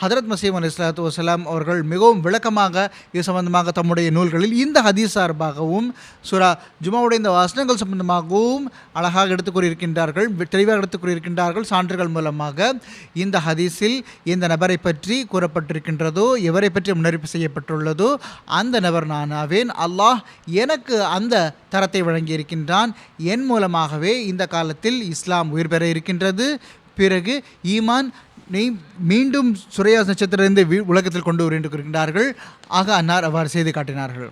ஹதரத் மசீம் அலைஹிஸ்ஸலாத்து வஸலாம் அவர்கள் மிகவும் விளக்கமாக இது சம்பந்தமாக தம்முடைய நூல்களில் இந்த ஹதீஸ் சார்பாகவும் சூரா ஜுமாவுடைய இந்த வசனங்கள் சம்பந்தமாகவும் அழகாக எடுத்துக் கூறியிருக்கின்றார்கள், தெளிவாக எடுத்துக் கூறியிருக்கின்றார்கள். சான்றுகள் மூலமாக இந்த ஹதீஸில் எந்த நபரை பற்றி கூறப்பட்டிருக்கின்றதோ, எவரை பற்றி முன்னறிவிப்பு செய்யப்பட்டுள்ளதோ அந்த நபர் நான் ஆவேன். அல்லாஹ் எனக்கு அந்த தரத்தை வழங்கியிருக்கின்றான். என் மூலமாகவே இந்த காலத்தில் இஸ்லாம் உயிர் பெற இருக்கின்றது. பிறகு ஈமான் நீ மீண்டும் சுரையா நட்சத்திரத்திலிருந்து உலகத்தில் கொண்டு வரும் என்று கூறுகின்றார்கள். ஆக அன்னார் அவ்வாறு செய்து காட்டினார்கள்.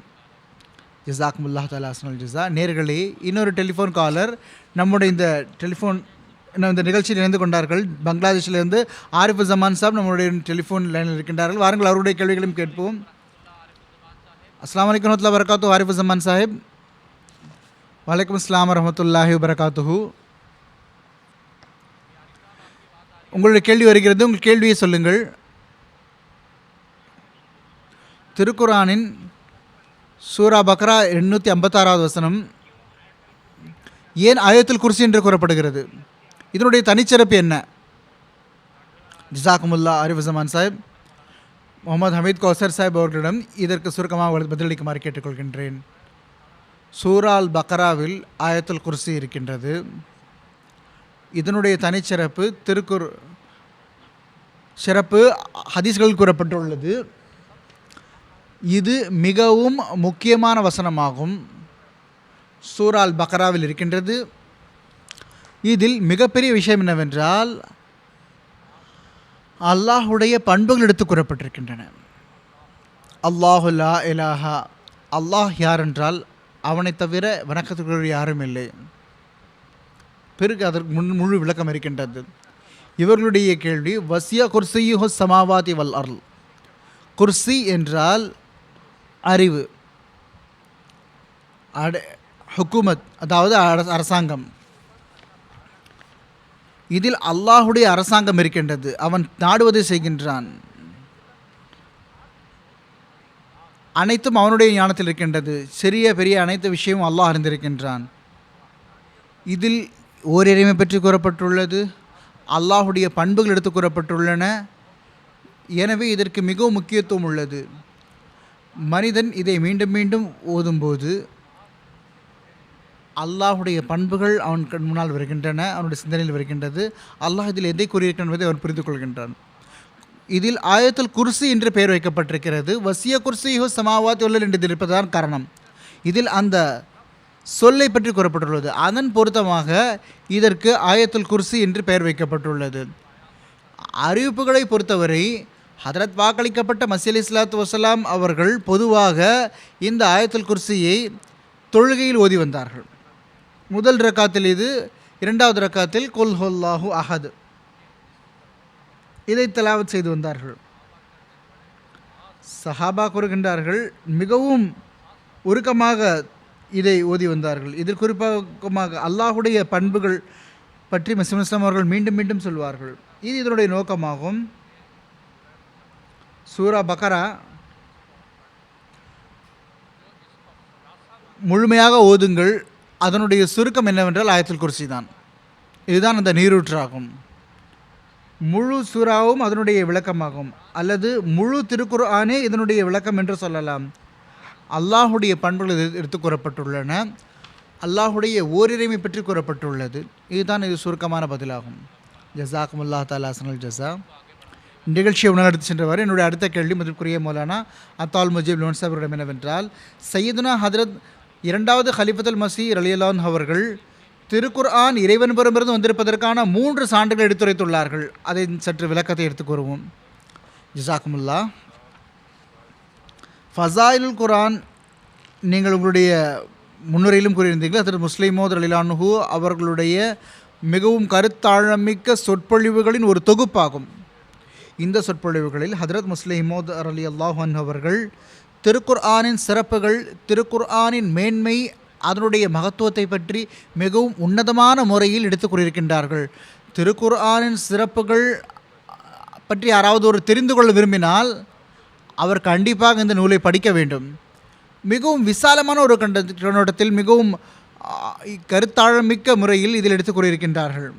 ஜஸாக்குமுல்லாஹ் தஆலா அஸ்னல் ஜஸா. நேர்களே, இன்னொரு டெலிஃபோன் காலர் நம்முடைய இந்த நிகழ்ச்சியில் இணைந்து கொண்டார்கள். பங்களாதேஷிலிருந்து ஆரிஃப் ஜமான் சாப் நம்முடைய டெலிஃபோன் லைனில் இருக்கின்றார்கள். வாருங்கள், அவருடைய கேள்விகளையும் கேட்போம். அஸ்ஸலாமு அலைக்கும் வரஹ்மத்துல்லாஹி வபரகாத்துஹு. ஆரிஃப் ஜமான் சாஹிப். வலைக்கும் அஸ்ஸலாம் வரஹ்மத்துல்லாஹி வபரகாத்துஹு. உங்களுடைய கேள்வி வருகிறது, உங்கள் கேள்வியை சொல்லுங்கள். திருக்குரானின் சூரா பக்ரா 856வது வசனம் ஏன் ஆயத்துல் குர்சி என்று கூறப்படுகிறது? இதனுடைய தனிச்சிறப்பு என்ன? ஜஸாக்குமுல்லா ஆரிஃப் ஜமான் சாஹிப். முகமது ஹமீத் கௌசர் சாஹிப் அவர்களிடம் இதற்கு சுருக்கமாக பதிலளிக்குமாறு கேட்டுக்கொள்கின்றேன். சூரா அல் பக்ராவில் ஆயத்துல் குர்சி இருக்கின்றது. இதனுடைய தனிச்சிறப்பு சிறப்பு ஹதீஸ்களில் கூறப்பட்டுள்ளது. இது மிகவும் முக்கியமான வசனமாகும். சூரா அல் பக்ராவில் இருக்கின்றது. இதில் மிகப்பெரிய விஷயம் என்னவென்றால் அல்லாஹுடைய பண்புகள் எடுத்து கூறப்பட்டிருக்கின்றன. அல்லாஹு லா இலாஹா, அல்லாஹ் யார் என்றால் அவனை தவிர வணக்கத்துக்குரிய யாரும் இல்லை. பிறகு அதற்கு முழு விளக்கம் இருக்கின்றது. இவர்களுடைய கேள்வி வசியா குர்சியுஹு ஸமாவாதி வல் அர்ல். குர்சி என்றால் அறிவு, ஹுக்குமத், அதாவது அரசாங்கம். இதில் அல்லாஹுடைய அரசாங்கம் இருக்கின்றது. அவன் நாடுவதை செய்கின்றான். அனைத்தும் அவனுடைய ஞானத்தில் இருக்கின்றது. சிறிய பெரிய அனைத்து விஷயமும் அல்லாஹ் அறிந்திருக்கின்றான். இதில் ஓரிறைமை பற்றி கூறப்பட்டுள்ளது. அல்லாஹுடைய பண்புகள் எடுத்து கூறப்பட்டுள்ளன. எனவே இதற்கு மிகவும் முக்கியத்துவம் உள்ளது. மனிதன் இதை மீண்டும் மீண்டும் ஓதும்போது அல்லாஹுடைய பண்புகள் அவன் முன்னால் வருகின்றன, அவனுடைய சிந்தனையில் வருகின்றது. அல்லாஹ் இதில் எதை கூறியிருக்கிறான் என்பதை அவன் புரிந்து கொள்கின்றான். இதில் ஆயத்துல் குர்சி என்று பெயர் வைக்கப்பட்டிருக்கிறது. வசிய குர்சிஹு ஸமாவாதி வல் அர்ல் என்று இருப்பதுதான் காரணம். இதில் அந்த சொல்லை பற்றி கூறப்பட்டுள்ளது. அதன் பொருத்தமாக இதற்கு ஆயத்துல் குர்சி என்று பெயர் வைக்கப்பட்டுள்ளது. அறிவிப்புகளை பொறுத்தவரை ஹதரத் வாக்களிக்கப்பட்ட மஸீஹ் அலைஹிஸ்ஸலாத்து வஸலாம் அவர்கள் பொதுவாக இந்த ஆயத்துல் குர்சியை தொழுகையில் ஓதி வந்தார்கள். முதல் ரக்காத்தில் இது, இரண்டாவது ரக்காத்தில் குல் ஹுவல்லாஹு அஹத் இதை திலாவத் செய்து வந்தார்கள். சஹாபா கூறுகின்றார்கள், மிகவும் உருக்கமாக இதை ஓதி வந்தார்கள். இதில் குறிப்பாக அல்லாஹுடைய பண்புகள் பற்றி மஸீஹ் இஸ்லாம் அவர்கள் மீண்டும் மீண்டும் சொல்வார்கள். இது இதனுடைய நோக்கமாகும். சூரா பக்ரா முழுமையாக ஓதுங்கள். அதனுடைய சுருக்கம் என்னவென்றால் ஆயத்துல் குர்சி தான். இதுதான் அந்த நீரூற்றாகும். முழு சூராவும் அதனுடைய விளக்கமாகும், அல்லது முழு திருக்குர்ஆனே இதனுடைய விளக்கம் என்று சொல்லலாம். அல்லாஹுடைய பண்புகள் எடுத்து கூறப்பட்டுள்ளன. அல்லாஹுடைய ஓரிறைமை பற்றி கூறப்பட்டுள்ளது. இதுதான் இது சுருக்கமான பதிலாகும். ஜஸாக்குமுல்லாஹ் தஆலா அஸ்னல் ஜஸா. நிகழ்ச்சியை உணர்ந்து சென்றவாறு என்னுடைய அடுத்த கேள்வி மதிப்புக்குரிய மௌலானா அத்தால் முஜீப் லோன் சாஹிபிடம் என்னவென்றால், சையதுனா ஹதரத் இரண்டாவது ஹலிஃபத்துல் மஸீஹ் ரலியல்லாஹு அன்ஹு அவர்கள் திருக்குர்ஆன் இறைவன் புறமிருந்து வந்திருப்பதற்கான 3 சான்றுகள் எடுத்துரைத்துள்ளார்கள். அதை சற்று விளக்கத்தை எடுத்துக் கூறுவோம். ஜஸாக்குமுல்லா. ஃபஸாயிலுல் குர்ஆன் நீங்கள் உங்களுடைய முன்னுரையிலும் கூறியிருந்தீர்கள். ஹதரத் முஸ்லிமோத் ரலியல்லாஹு அன்ஹு அவர்களுடைய மிகவும் கருத்தாழமிக்க சொற்பொழிவுகளின் ஒரு தொகுப்பாகும். இந்த சொற்பொழிவுகளில் ஹதரத் முஸ்லிமோத் ரலியல்லாஹு அன்ஹு அவர்கள் திருக்குர்ஆனின் சிறப்புகள், திருக்குர்ஆனின் மேன்மை, அதனுடைய மகத்துவத்தை பற்றி மிகவும் உன்னதமான முறையில் எடுத்துக் கூறியிருக்கின்றார்கள். திருக்குர்ஆனின் சிறப்புகள் பற்றி யாராவது ஒரு தெரிந்து கொள்ள விரும்பினால் அவர் கண்டிப்பாக இந்த நூலை படிக்க வேண்டும். மிகவும் விசாலமான ஒரு கண்ணோட்டத்தில் மிகவும் கருத்தாழமிக்க முறையில் இதில் எடுத்துக் கூறியிருக்கின்றார்கள்.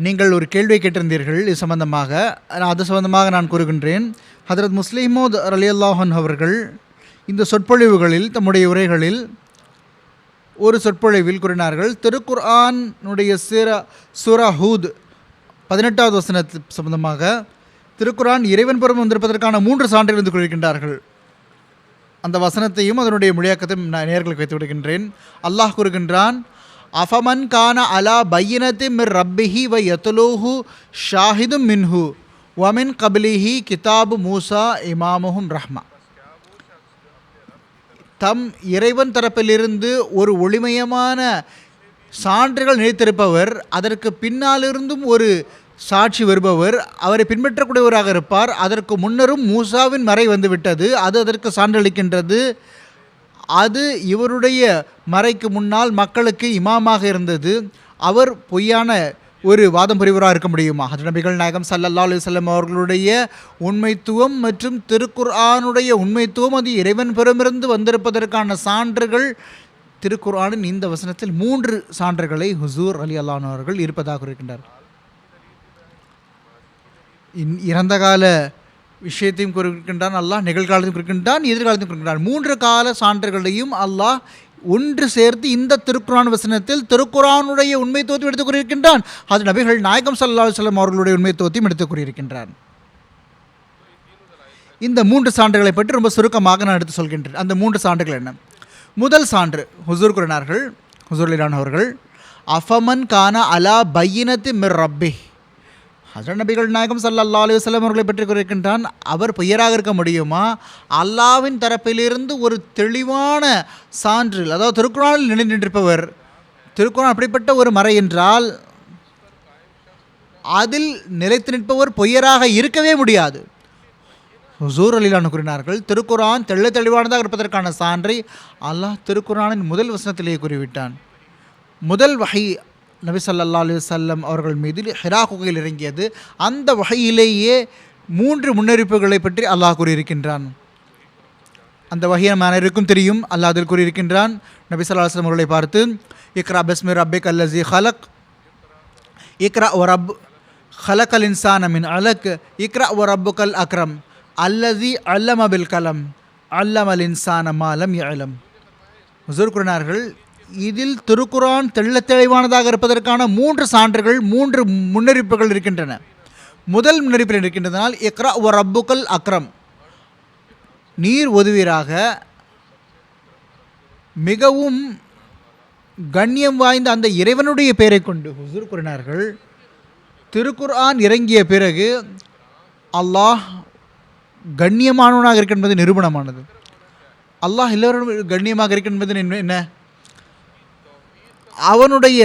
நீங்கள் ஒரு கேள்வியை கேட்டிருந்தீர்கள் இது சம்பந்தமாக. அது சம்பந்தமாக நான் கூறுகின்றேன். ஹதரத் முஸ்லிமோத் ரலியல்லாஹு அன்ஹு அவர்கள் இந்த சொற்பொழிவுகளில் தம்முடைய உரைகளில் ஒரு சொற்பொழிவில் கூறினார்கள், திருக்குர்ஆனுடைய சூரா ஹூத் 18வது வசனத்து சம்பந்தமாக திருக்குர்ஆன் இறைவன் புறம் வந்திருப்பதற்கான 3 சான்றுகள் வந்து கூறுகின்றார்கள். அந்த வசனத்தையும் அதனுடைய மொழியாக்கத்தையும் நான் நேர்களுக்கு வைத்து விடுகின்றேன். அல்லாஹ் கூறுகின்றான், அஃபமன் கான அலா பையினத்தி மிர் ரப்பிஹி வ யத்லூஹு ஷாஹிதும் மின்ஹு வமின் கபிலிஹி கிதாபு மூசா இமாமுஹும் ரஹ்மா. தம் இறைவன் தரப்பிலிருந்து ஒரு ஒளிமயமான சான்றுகள் நினைத்திருப்பவர், அதற்கு பின்னாலிருந்தும் ஒரு சாட்சி வருபவர், அவரை பின்பற்றக்கூடியவராக இருப்பார். அதற்கு முன்னரும் மூசாவின் மறை வந்துவிட்டது, அது அதற்கு சான்றளிக்கின்றது. அது இவருடைய மறைக்கு முன்னால் மக்களுக்கு இமாமாக இருந்தது. அவர் பொய்யான ஒரு வாதம் புரிவராக இருக்க முடியுமா? ஹஜ்ரத் நபிகள் நாயகம் ஸல்லல்லாஹு அலைஹி வஸல்லம் அவர்களுடைய உண்மைத்துவம் மற்றும் திருக்குர்ஆனுடைய உண்மைத்துவம் அது இறைவன் புறமிருந்து வந்திருப்பதற்கான சான்றுகள் திருக்குர்ஆனின் இந்த வசனத்தில் 3 சான்றுகளை ஹுசூர் ரலியல்லாஹு அன்ஹு அவர்கள் இருப்பதாக இருக்கின்றார். இறந்த கால விஷயத்தையும் குறிக்கின்றான் அல்லாஹ், நிகழ்காலத்தையும் குறிக்கின்றான், எதிர்காலத்தையும் குறிக்கின்றான். 3 கால சான்றுகளையும் அல்லாஹ் ஒன்று சேர்த்து இந்த திருக்குர்ஆன் வசனத்தில் திருக்குர்ஆனுடைய உண்மைத்துவத்தையும் எடுத்துக் கூறியிருக்கின்றான். அது நபிகள் நாயகம் ஸல்லல்லாஹு அலைஹி வஸல்லம் அவர்களுடைய உண்மைத்துவத்தையும் எடுத்துக் கூறியிருக்கின்றான். இந்த 3 சான்றுகளை பற்றி ரொம்ப சுருக்கமாக நான் எடுத்து சொல்கின்றேன். அந்த 3 சான்றுகள் என்ன? முதல் சான்று ஹுசூர் கூறினார்கள், ஹுசூர் ரலியல்லாஹு அவர்கள், அஃபமன் கான அலா பையினத்தி மிர் ரப்பி. ஹஜ்ரத் நபிகள் நாயகம் ஸல்லல்லாஹு அலைஹி வஸல்லம் அவர்களை பற்றி கூறுகின்றான், அவர் பொய்யராக இருக்க முடியுமா? அல்லாஹ்வின் தரப்பிலிருந்து ஒரு தெளிவான சான்று, அதாவது திருக்குர்ஆனில் நின்றிருப்பவர். திருக்குர்ஆன் அப்படிப்பட்ட ஒரு மறை என்றால் அதில் நிலைத்து நிற்பவர் பொய்யராக இருக்கவே முடியாது. ஹுசூர் ரலியல்லாஹு அன்ஹு கூறினார்கள், திருக்குர்ஆன் தெளிவானதாக இருப்பதற்கான சான்றை அல்லாஹ் திருக்குர்ஆனின் முதல் வசனத்திலேயே கூறிவிட்டான். முதல் வஹி நபி ஸல்லல்லாஹு அலைஹி வஸல்லம் அவர்கள் மீது ஹிரா குகையில் இறங்கியது. அந்த வஹியிலேயே 3 முன்னறிவிப்புகளை பற்றி அல்லாஹ் கூறியிருக்கின்றான். அந்த வஹியை நம்ம அனைவருக்கும் தெரியும். அல்லாஹ் அதில் கூறியிருக்கின்றான், நபி ஸல்லல்லாஹு அலைஹி வஸல்லம் அவர்களை பார்த்து, இக்ரா பிஸ்மி ரப்பிக் அல்லஸி ஹலக், இக்ரா வ ரப் ஹலக்கல் இன்சான மின் அலக், இக்ரா வ ரப்புக்கல் அக்ரம் அல்லஸி அல்லம பில் கலம் அல்லமல் இன்சான மா லம் யஅலம். ஹுசூர் கூறினார்கள், இதில் திருக்குர்ஆன் தெளிவானதாக இருப்பதற்கான 3 சான்றுகள், 3 முன்னறிவிப்புகள் இருக்கின்றன. முதல் முன்னறிவிப்பில் இருக்கின்றதனால் இக்ரா வ ரப்புக்கல் அக்ரம், நீர் உதவியராக மிகவும் கண்ணியம் வாய்ந்த அந்த இறைவனுடைய பெயரை கொண்டு. ஹுசூர் கூறினார்கள், திருக்குர்ஆன் இறங்கிய பிறகு அல்லாஹ் கண்ணியமானவனாக இருக்கின்றது நிரூபணமானது. அல்லாஹ் எல்லோரும் கண்ணியமாக இருக்கின்றது என்ன? அவனுடைய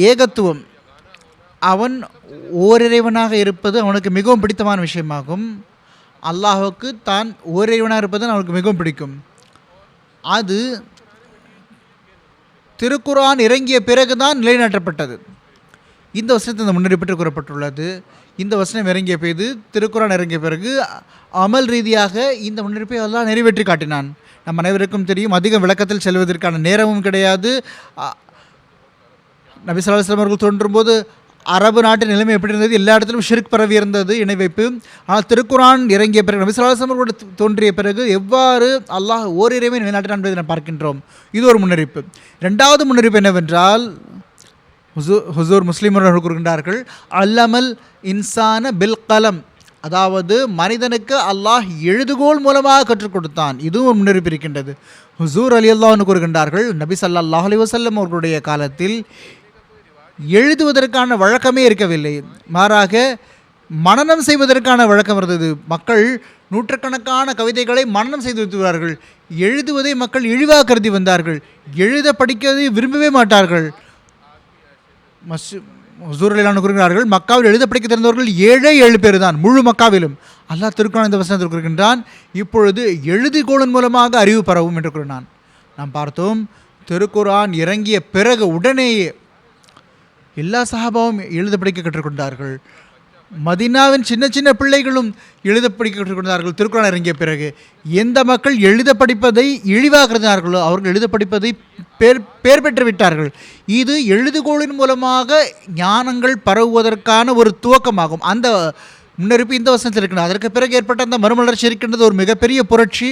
ஏகத்துவம், அவன் ஓரிறைவனாக இருப்பது அவனுக்கு மிகவும் பிடித்தமான விஷயமாகும். அல்லாஹுக்கு தான் ஓரிறைவனாக இருப்பது அவனுக்கு மிகவும் பிடிக்கும். அது திருக்குர்ஆன் இறங்கிய பிறகுதான் நிலைநாட்டப்பட்டது. இந்த வசனத்தில் இந்த முன்னறிவிப்பு கூறப்பட்டுள்ளது. இந்த வசனம் இறங்கிய பிறகு, திருக்குர்ஆன் இறங்கிய பிறகு அமல் ரீதியாக இந்த முன்னறிவிப்பை அல்லாஹ் நிறைவேற்றி காட்டினான். நம் அனைவருக்கும் தெரியும், அதிக விளக்கத்தில் செல்வதற்கான நேரமும் கிடையாது. நபி ஸல்லல்லாஹு அலைஹி வஸல்லம் அவர்கள் தோன்றும்போது அரபு நாட்டின் நிலைமை எப்படி இருந்தது? எல்லா இடத்திலும் ஷிர்க் பரவி இருந்தது, இணை வைப்பு. ஆனால் திருக்குர்ஆன் இறங்கிய பிறகு, நபி ஸல்லல்லாஹு அலைஹி வஸல்லம் அவர்கள் தோன்றிய பிறகு எவ்வாறு அல்லாஹ் ஓரிறைவனை நிலைநாட்டினான் என்பதை நாம் பார்க்கின்றோம். இது ஒரு முன்னறிவிப்பு. 2வது முன்னறிவிப்பு என்னவென்றால், ஹுசூர் முஸ்லிம் அவர்கள் கூறுகின்றார்கள், அல்லமல் இன்சான பில் கலம், அதாவது மனிதனுக்கு அல்லாஹ் எழுதுகோல் மூலமாக கற்றுக் கொடுத்தான். இதுவும் ஒரு முன்னறிவிப்பு இருக்கின்றது. ஹுசூர் ரலியல்லாஹு அன்ஹு கூறுகின்றார்கள், நபி ஸல்லல்லாஹு அலைஹி வஸல்லம் அவர்களுடைய காலத்தில் எழுதுவதற்கான வழக்கமே இருக்கவில்லை, மாறாக மனனம் செய்வதற்கான வழக்கம் இருந்தது. மக்கள் நூற்றுக்கணக்கான கவிதைகளை மனனம் செய்து வைத்துள்ளார்கள். எழுதுவதை மக்கள் இழிவாக கருதி வந்தார்கள். எழுத படிக்கதை விரும்பவே மாட்டார்கள். ஹுசூர் ரலியல்லாஹு அன்ஹு கூறுகிறார்கள், மக்காவில் எழுத படிக்க தெரிந்தவர்கள் 7 பேர் தான் முழு மக்காவிலும். அல்லாஹ் திருக்குர்ஆன் இந்த வசனத்தில் கூறுகின்றான், இப்பொழுது எழுதுகோலின் மூலமாக அறிவு பரவும் என்று கூறினான். நாம் பார்த்தோம், திருக்குர்ஆன் இறங்கிய பிறகு உடனேயே எல்லா சஹாபாவும் எழுத படிக்க கற்றுக்கொண்டார்கள். மதீனாவின் சின்ன சின்ன பிள்ளைகளும் எழுத படிக்க கற்றுக்கொண்டார்கள் திருக்குர்ஆன் இறங்கிய பிறகு. எந்த மக்கள் எழுத படிப்பதை இழிவாக கருதினார்களோ அவர்கள் எழுத படிப்பதை பேர் பெற்று விட்டார்கள். இது எழுதுகோளின் மூலமாக ஞானங்கள் பரவுவதற்கான ஒரு துவக்கமாகும். அந்த முன்னறிப்பு இந்த வசனத்தில் இருக்கின்றது. அதற்கு பிறகு ஏற்பட்ட அந்த மறுமலர்ச்சி இருக்கின்றது ஒரு மிகப்பெரிய புரட்சி.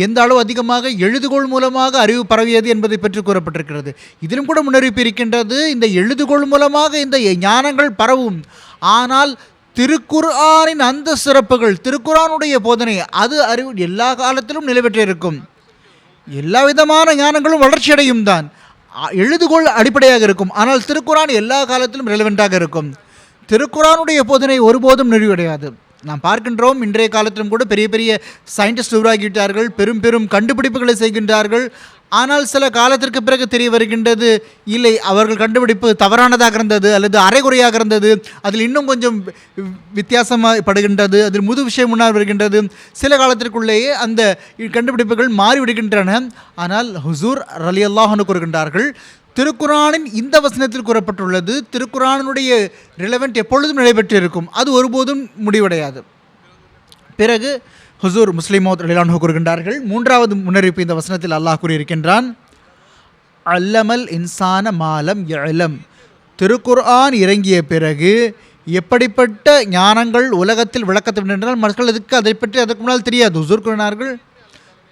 எந்த அளவு அதிகமாக எழுதுகோள் மூலமாக அறிவு பரவியது என்பதை பற்றி கூறப்பட்டிருக்கிறது. இதிலும் கூட முன்னறிவிப்பு இருக்கின்றது. இந்த எழுதுகோள் மூலமாக இந்த ஞானங்கள் பரவும். ஆனால் திருக்குர்ஆனின் அந்த சிறப்புகள், திருக்குர்ஆனுடைய போதனை, அது அறிவு எல்லா காலத்திலும் நிலைபெற்றிருக்கும். எல்லா விதமான ஞானங்களும் வளர்ச்சியடையும் தான். எழுதுகோள் அடிப்படையாக இருக்கும். ஆனால் திருக்குர்ஆன் எல்லா காலத்திலும் ரெலவெண்ட்டாக இருக்கும். திருக்குர்ஆனுடைய போதனை ஒருபோதும் நிறைவடையாது. நாம் பார்க்கின்றோம் இன்றைய காலத்திலும் கூட பெரிய பெரிய சயின்டிஸ்ட் உருவாகிவிட்டார்கள், பெரும் பெரும் கண்டுபிடிப்புகளை செய்கின்றார்கள். ஆனால் சில காலத்திற்கு பிறகு தெரிய வருகின்றது, இல்லை அவர்கள் கண்டுபிடிப்பு தவறானதாக இருந்தது அல்லது அரைகுறையாக இருந்தது, அதில் இன்னும் கொஞ்சம் வித்தியாசப்படுகின்றது, அதில் முது விஷயம் முன்னால் வருகின்றது. சில காலத்திற்குள்ளேயே அந்த கண்டுபிடிப்புகள் மாறிவிடுகின்றன. ஆனால் ஹுசூர் ரலியல்லாஹு அன்ஹு கூறுகின்றார்கள், திருக்குர்ஆனின் இந்த வசனத்தில் கூறப்பட்டுள்ளது திருக்குர்ஆனுடைய ரிலவெண்ட் எப்பொழுதும் நடைபெற்றிருக்கும், அது ஒருபோதும் முடிவடையாது. பிறகு ஹுசூர் முஸ்லிம் மௌத் ரலியல்லாஹு அன்ஹு கூறுகின்றார்கள், மூன்றாவது முன்னறிவிப்பு இந்த வசனத்தில் அல்லாஹ் கூறியிருக்கின்றான், அல்லமல் இன்சான மாலம் யஅலம். திருக்குர்ஆன் இறங்கிய பிறகு எப்படிப்பட்ட ஞானங்கள் உலகத்தில் விளக்கப்படுகின்றன, மக்கள் எதுக்கு அதை பற்றி அதற்கு முன்னால் தெரியாது. ஹுசூர் கூறினார்கள்,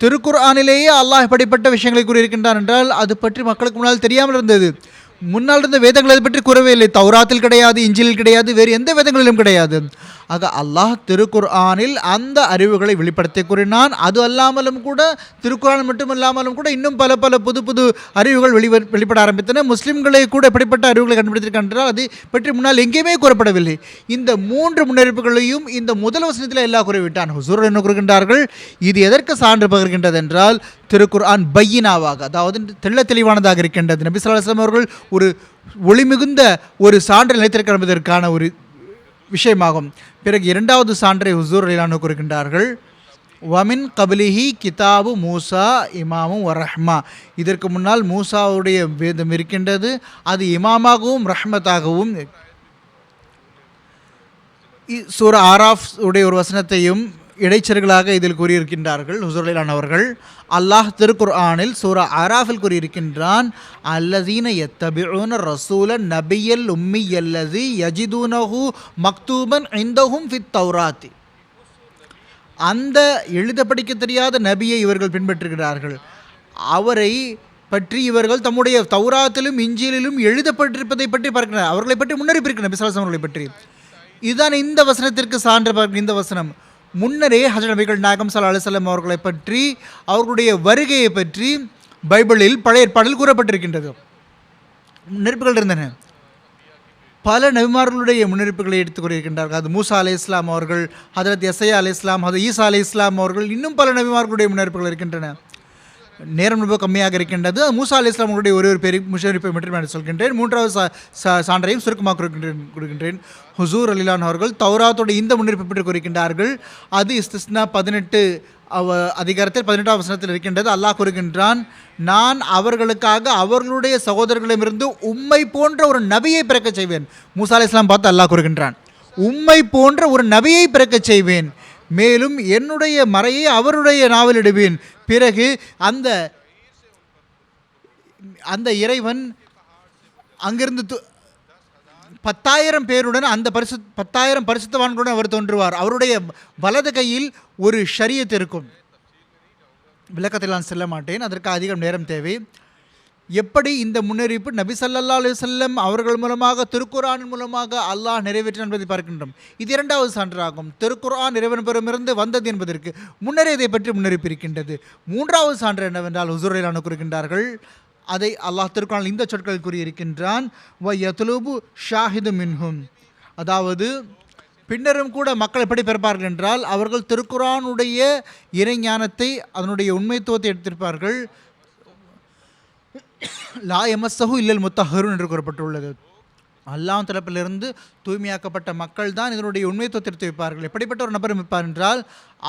திருக்குர்ஆனிலேயே அல்லாஹ் எப்படிப்பட்ட விஷயங்களை கூறியிருக்கின்றான் என்றால் அது பற்றி மக்களுக்கு முன்னால் தெரியாமல் இருந்தது. முன்னால் இருந்த வேதங்கள் அதை பற்றி கூறவே இல்லை. தௌராத்தில் கிடையாது, இஞ்சிலில் கிடையாது, வேறு எந்த வேதங்களிலும் கிடையாது. ஆக அல்லாஹ் திருக்குர்ஆனில் அந்த அறிவுகளை வெளிப்படுத்தி கூறினான். அது அல்லாமலும் கூட திருக்குர்ஆன் மட்டுமல்லாமலும் கூட இன்னும் பல பல புது புது அறிவுகள் வெளிப்பட ஆரம்பித்தன. முஸ்லிம்களை கூட எப்படிப்பட்ட அறிவுகளை கண்டுபிடித்திருக்கின்றால் அது பற்றி முன்னால் எங்கேயுமே கூறப்படவில்லை. இந்த மூன்று முன்னறிவிப்புகளையும் இந்த முதல் வசனத்தில் எல்லாம் கூறிவிட்டான். ஹுசூர் என்ன கூறுகின்றார்கள், இது எதற்கு சான்று பகிர்கின்றது என்றால் திருக்குர்ஆன் பையினாவாக, அதாவது தெள்ள தெளிவானதாக இருக்கின்றது. நபி ஸல்லல்லாஹு அலைஹி வஸல்லம் அவர்கள் ஒரு ஒளிமிகுந்த ஒரு சான்றை நிலைத்திருக்க என்பதற்கான ஒரு விஷயமாகும். பிறகு இரண்டாவது சான்றை ஹுசூர் ரலியல்லாஹு அன்ஹு கூறுகின்றார்கள், வமின் கபிலிஹி கிதாபு மூசா இமாமும் வரஹ்மா. இதற்கு முன்னால் மூசாவுடைய வேதம் இருக்கின்றது, அது இமாமாகவும் ரஹ்மத்தாகவும். சூரா ஆராஃப் உடைய ஒரு வசனத்தையும் இடைச்சர்களாக இதில் கூறியிருக்கின்றார்கள் ஹுசூர் ரலியல்லாஹு அன்ஹு அவர்கள். அல்லாஹ் திருக்குர்ஆனில் சூரா ஆராஃபில் கூறியிருக்கின்றான், அல்லதீன யத்தபிஊன ரசூல நபியல் உம்மியல்லதி யஜிதூனஹு மக்தூபன் இந்தஹும் ஃபித் தௌராத்தி. அந்த எழுத படிக்க தெரியாத நபியை இவர்கள் பின்பற்றுகிறார்கள். அவரை பற்றி இவர்கள் தம்முடைய தௌராத்திலும் இஞ்சிலிலும் எழுதப்பட்டிருப்பதை பற்றி பார்க்கிறார். அவர்களை பற்றி முன்னறிவிப்பிருக்கிறார் நபி ஸல்லல்லாஹு அலைஹி வஸல்லம் அவர்களை பற்றி. இதுதான் இந்த வசனத்திற்கு சான்று. இந்த வசனம் முன்னரே ஹஜ்ரத் நபிகள் நாயகம் ஸல்லல்லாஹு அலைஹி வஸல்லம் அவர்களை பற்றி, அவர்களுடைய வருகையை பற்றி பைபிளில் பழைய ஏற்பாடில் கூறப்பட்டிருக்கின்றது. முன்னறிப்புகள் இருந்தன. பல நபிமார்களுடைய முன்னறிப்புகளை எடுத்துக் கூறியிருக்கின்றார்கள். அது மூசா அலைஹிஸ்ஸலாம் அவர்கள், ஹஜ்ரத் யஸயா அலைஹிஸ்ஸலாம், ஹஜ்ரத் ஈசா அலைஹிஸ்ஸலாம் அவர்கள், இன்னும் பல நபிமார்களுடைய முன்னறிப்புகள் இருக்கின்றன. நேரம் ரொம்ப கம்மியாக இருக்கின்றது. மூசா அலைஹிஸ்ஸலாம் அவர்களுடைய ஒரு பெரிய முன்னறிப்பை மட்டும் நான் சொல்கின்றேன். மூன்றாவது சான்றையும் சுருக்கமாக கொடுக்கின்றேன். ஹுசூர் ரலியல்லாஹு அன்ஹு அவர்கள் தௌராத்தோட இந்த முன்னறிப்பை பற்றி கூறுகின்றார்கள். அது இஸ்திஸ்னா 18 அதிகாரத்தில் 18ஆம் வசனத்தில் இருக்கின்றது. அல்லாஹ் கூறுகின்றான், நான் அவர்களுக்காக அவர்களுடைய சகோதரர்களிடமிருந்து உம்மை போன்ற ஒரு நபியை பிறக்க செய்வேன். மூசா அலைஹிஸ்ஸலாம் பார்த்து அல்லாஹ் கூறுகின்றான், உம்மை போன்ற ஒரு நபியை பிறக்க செய்வேன், மேலும் என்னுடைய மறையை அவருடைய நாவலிடுவேன். பிறகு அந்த இறைவன் அங்கிருந்து 10,000 பேருடன் அந்த 10,000 பரிசுத்தவான்களுடன் அவர் தோன்றுவார். அவருடைய வலது கையில் ஒரு ஷரியத் இருக்கும். விளக்கத்தில் நான் செல்ல மாட்டேன், அதற்கு அதிகம் நேரம் தேவை. எப்படி இந்த முன்னறிவிப்பு நபி ஸல்லல்லாஹு அலைஹி வஸல்லம் அவர்கள் மூலமாக திருக்குர்ஆன் மூலமாக அல்லாஹ் நிறைவேற்ற என்பதை பார்க்கின்றோம். இது இரண்டாவது சான்றாகும். திருக்குர்ஆன் இறைவன் பெறமிருந்து வந்தது என்பதற்கு முன்னரே இதை பற்றி முன்னறிவிப்பு இருக்கின்றது. மூன்றாவது சான்று என்னவென்றால் ஹுசூர் ரலியல்லாஹு அன்ஹு கூறுகின்றார்கள், அதை அல்லாஹ் திருக்குர்ஆனில் இந்த சொற்கள் கூறியிருக்கின்றான், வ யத்லுபு ஷாஹிது மின்ஹும். அதாவது பின்னரும் கூட மக்கள் எப்படி பிறப்பார்கள் என்றால் அவர்கள் திருக்குர்ஆனுடைய இறைஞானத்தை, அதனுடைய உண்மைத்துவத்தை எடுத்திருப்பார்கள். லா யமஸ்ஸஹு இல்லல் முத்தஹ்ஹருன் என்று கூறப்பட்டுள்ளது. அல்லாஹ் தரப்பிலிருந்து தூய்மையாக்கப்பட்ட மக்கள் தான் இதனுடைய உண்மைத்துவத்தை எடுத்து வைப்பார்கள். எப்படிப்பட்ட ஒரு நபர் இருப்பார் என்றால்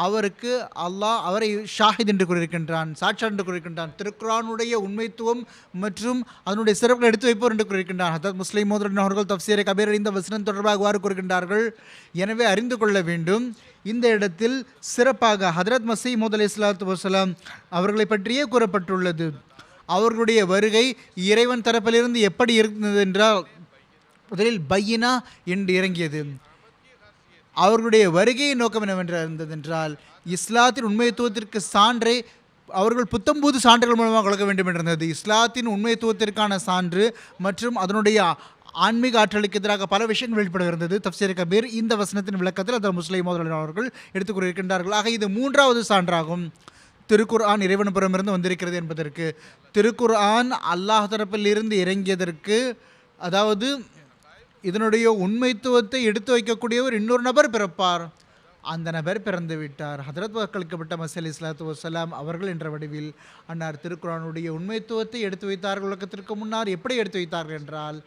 அவருக்கு அல்லாஹ் அவரை ஷாஹித் என்று கூறியிருக்கின்றான், சாட்சாட் என்று கூறியிருக்கின்றான். திருக்குரானுடைய உண்மைத்துவம் மற்றும் அதனுடைய சிறப்புகளை எடுத்து வைப்போர் என்று கூறியிருக்கின்றான். ஹதரத் முஸ்லிம் மோதரன் அவர்கள் தஃப்சீரை கபீர் இந்த வசனம் தொடர்பாக கூறுகின்றார்கள். எனவே அறிந்து கொள்ள வேண்டும், இந்த இடத்தில் சிறப்பாக ஹதரத் மஸீஹ் மவ்ஊத் அலைஹிஸ்ஸலாத்து வஸ்ஸலாம் அவர்களை பற்றியே கூறப்பட்டுள்ளது. அவர்களுடைய வருகை இறைவன் தரப்பிலிருந்து எப்படி இருந்தது என்றால் முதலில் பையினா என்று இறங்கியது. அவர்களுடைய வருகையின் நோக்கம் என்னவென்று இருந்ததென்றால் இஸ்லாத்தின் உண்மைத்துவத்திற்கு சான்றை அவர்கள் புத்தம்பூது சான்றுகள் மூலமாக வழங்க வேண்டும் என்றிருந்தது. இஸ்லாத்தின் உண்மைத்துவத்திற்கான சான்று மற்றும் அதனுடைய ஆன்மீக ஆற்றலுக்கு எதிராக பல விஷயங்கள் வெளிப்படுகிறது. தஃப்சீர் கபீர் இந்த வசனத்தின் விளக்கத்தில் அந்த முஸ்லிம் மௌதூத் அவர்கள் எடுத்துக் கூறியிருக்கின்றார்கள். ஆக இது மூன்றாவது சான்றாகும். திருக்குர்ஆன் இறைவனுபுறமிருந்து வந்திருக்கிறது என்பதற்கு, திருக்குர்ஆன் அல்லாஹ் தரப்பில் இருந்து இறங்கியதற்கு, அதாவது இதனுடைய உண்மைத்துவத்தை எடுத்து வைக்கக்கூடியவர் இன்னொரு நபர் பிறப்பார். அந்த நபர் பிறந்து விட்டார். ஹதரத் வாக்களிக்கப்பட்ட மஸீஹ் அலைஹிஸ்ஸலாத்து வஸ்ஸலாம் அவர்கள் என்ற வடிவில் அன்னார் திருக்குர்ஆனுடைய உண்மைத்துவத்தை எடுத்து வைத்தார்கள். உலகத்திற்கு முன்னால் எப்படி எடுத்து வைத்தார்கள் என்றால்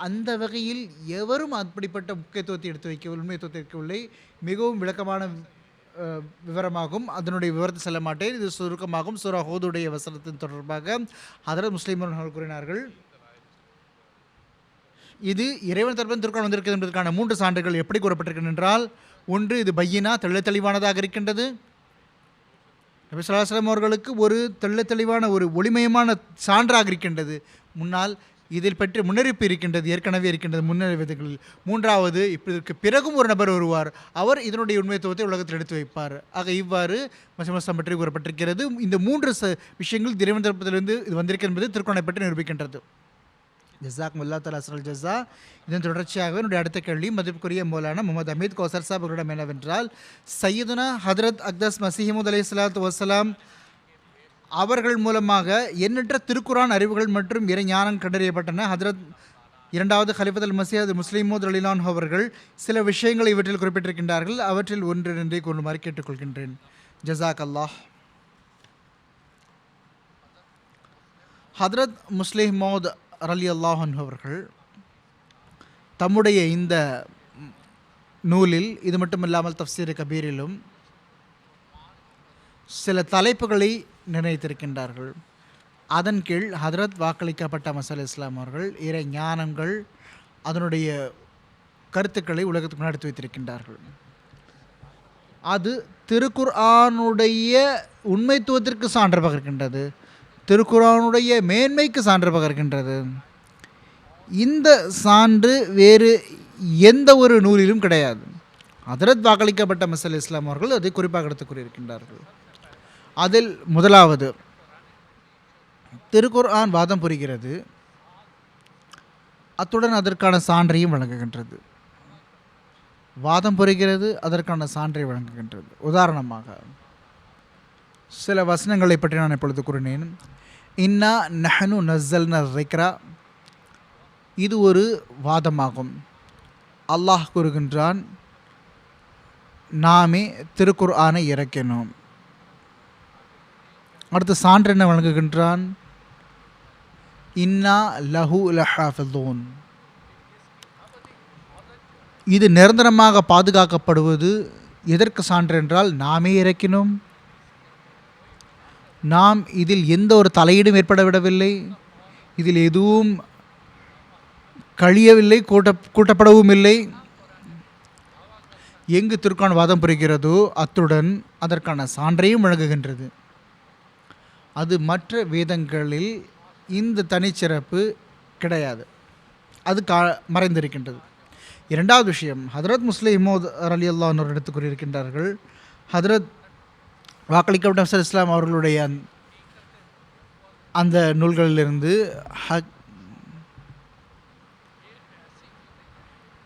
அந்த வகையில் எவரும் அப்படிப்பட்ட முக்கியத்துவத்தை எடுத்து வைக்க உண்மைத்துவத்தை இருக்கவில்லை. மிகவும் விளக்கமான விவரமாகும். அதனுடைய விவரத்தை சொல்ல மாட்டேன். இது சுருக்கமாகும். சூரா ஹூதுடைய வசனத்தின் தொடர்பாக ஹதரத் முஸ்லிம் அவர்கள் கூறினார்கள், இது இறைவன் தரப்பில் திருக்குர்ஆன் வந்திருக்கிறது என்பதற்கான 3 சான்றுகள் எப்படி கூறப்பட்டிருக்கின்றன என்றால், ஒன்று, இது பையினா தெளிவானதாக இருக்கின்றது. நபி ஸல்லல்லாஹு அலைஹி வஸல்லம் அவர்களுக்கு ஒரு தெளிவான ஒரு ஒளிமயமான சான்றாக இருக்கின்றது. முன்னால் இதில் பற்றி முன்னறிப்பு இருக்கின்றது, ஏற்கனவே இருக்கின்றது முன்னறிவிப்புகளில். மூன்றாவது, இதற்கு பிறகும் ஒரு நபர் வருவார், அவர் இதனுடைய உண்மைத்துவத்தை உலகத்தில் எடுத்து வைப்பார். ஆக இவ்வாறு மஸீஹ் பற்றி கூறப்பட்டிருக்கிறது. இந்த 3 விஷயங்கள் இறைவன் தரப்பிலிருந்து இது வந்திருக்கிறது என்பது திருக்குர்ஆனை பற்றி நிரூபிக்கின்றது. ஜஸாக்குமுல்லாஹ் தஆலா அஸ்ரல் ஜஸா. இதன் தொடர்ச்சியாக என்னுடைய அடுத்த கேள்வி மதிப்புக்குரிய மௌலானா முகமது அமீத் கௌசர் சாப் அவர்களிடம் என்னவென்றால், சையதுனா ஹதரத் அக்தஸ் மஸீஹ் மவ்ஊத் அலைஹிஸ்ஸலாத்து வஸ்ஸலாம் அவர்கள் மூலமாக எண்ணற்ற திருக்குர்ஆன் அறிவுகள் மற்றும் இறை ஞானம் கண்டறியப்பட்டன. ஹதரத் இரண்டாவது கலிஃபத் அல் மஸீஹ் முஸ்லிம் மவ்ஊத் ரலியல்லாஹு அன்ஹு அவர்கள் சில விஷயங்களை இவற்றில் குறிப்பிட்டிருக்கின்றார்கள். அவற்றில் ஒன்று ரெண்டை கூறுமாறு கேட்டுக்கொள்கின்றேன். ஜஸாக் அல்லாஹ். ஹதரத் முஸ்லிம் மவ்ஊத் ரலியல்லாஹு அன்ஹு அவர்கள் தம்முடைய இந்த நூலில், இது மட்டுமில்லாமல் தஃப்சீர் கபீரிலும் சில தலைப்புகளை நிர்ணயித்திருக்கின்றார்கள். அதன் கீழ் ஹதரத் வாக்களிக்கப்பட்ட மஸீஹ் இஸ்லாம் அவர்கள் இறை ஞானங்கள் அதனுடைய கருத்துக்களை உலகத்துக்கு நடத்தி வைத்திருக்கின்றார்கள். அது திருக்குர்ஆனுடைய உண்மைத்துவத்திற்கு சான்று பகர்கின்றது, திருக்குர்ஆனுடைய மேன்மைக்கு சான்று பகர்கின்றது. இந்த சான்று வேறு எந்த ஒரு நூலிலும் கிடையாது. ஹதரத் வாக்களிக்கப்பட்ட மஸீஹ் இஸ்லாம் அவர்கள் அதை குறிப்பாக எடுத்துக் கூறியிருக்கின்றார்கள். அதில் முதலாவது, திருக்குர்ஆன் வாதம் புரிகிறது, அத்துடன் அதற்கான சான்றையும் வழங்குகின்றது. வாதம் புரிகிறது, அதற்கான சான்றை வழங்குகின்றது. உதாரணமாக சில வசனங்களை பற்றி நான் இப்பொழுது கூறினேன். இன்னா நஹ்னு நஸ்ஸல்னா ஸிக்ரா, இது ஒரு வாதமாகும். அல்லாஹ் கூறுகின்றான், நாமே திருக்குர்ஆனை இறக்கினோம். அடுத்து சான்று என்ன வழங்குகின்றான்? இன்னா லஹு லஹாஃபிதூன், இது நிரந்தரமாக பாதுகாக்கப்படுவது எதற்கு சான்று என்றால் நாமே இறக்கினோம், நாம் இதில் எந்த ஒரு தலையீடும் ஏற்பட விடவில்லை, இதில் எதுவும் கழியவில்லை, கூட்டப்படவும் இல்லை. எங்கு திருக்குர்ஆன் வாதம் புரிகிறதோ அத்துடன் அதற்கான சான்றையும் வழங்குகின்றது. அது மற்ற வேதங்களில் இந்த தனிச்சிறப்பு கிடையாது, அது மறைந்திருக்கின்றது. இரண்டாவது விஷயம், ஹதரத் முஸ்லிம் மவ்ஊத் ரலியல்லாஹு அன்ஹு எடுத்து கூறியிருக்கின்றார்கள், ஹதரத் வாக்களிக்கப்பட்ட மஸீஹ் இஸ்லாம் அவர்களுடைய அந்த நூல்களிலிருந்து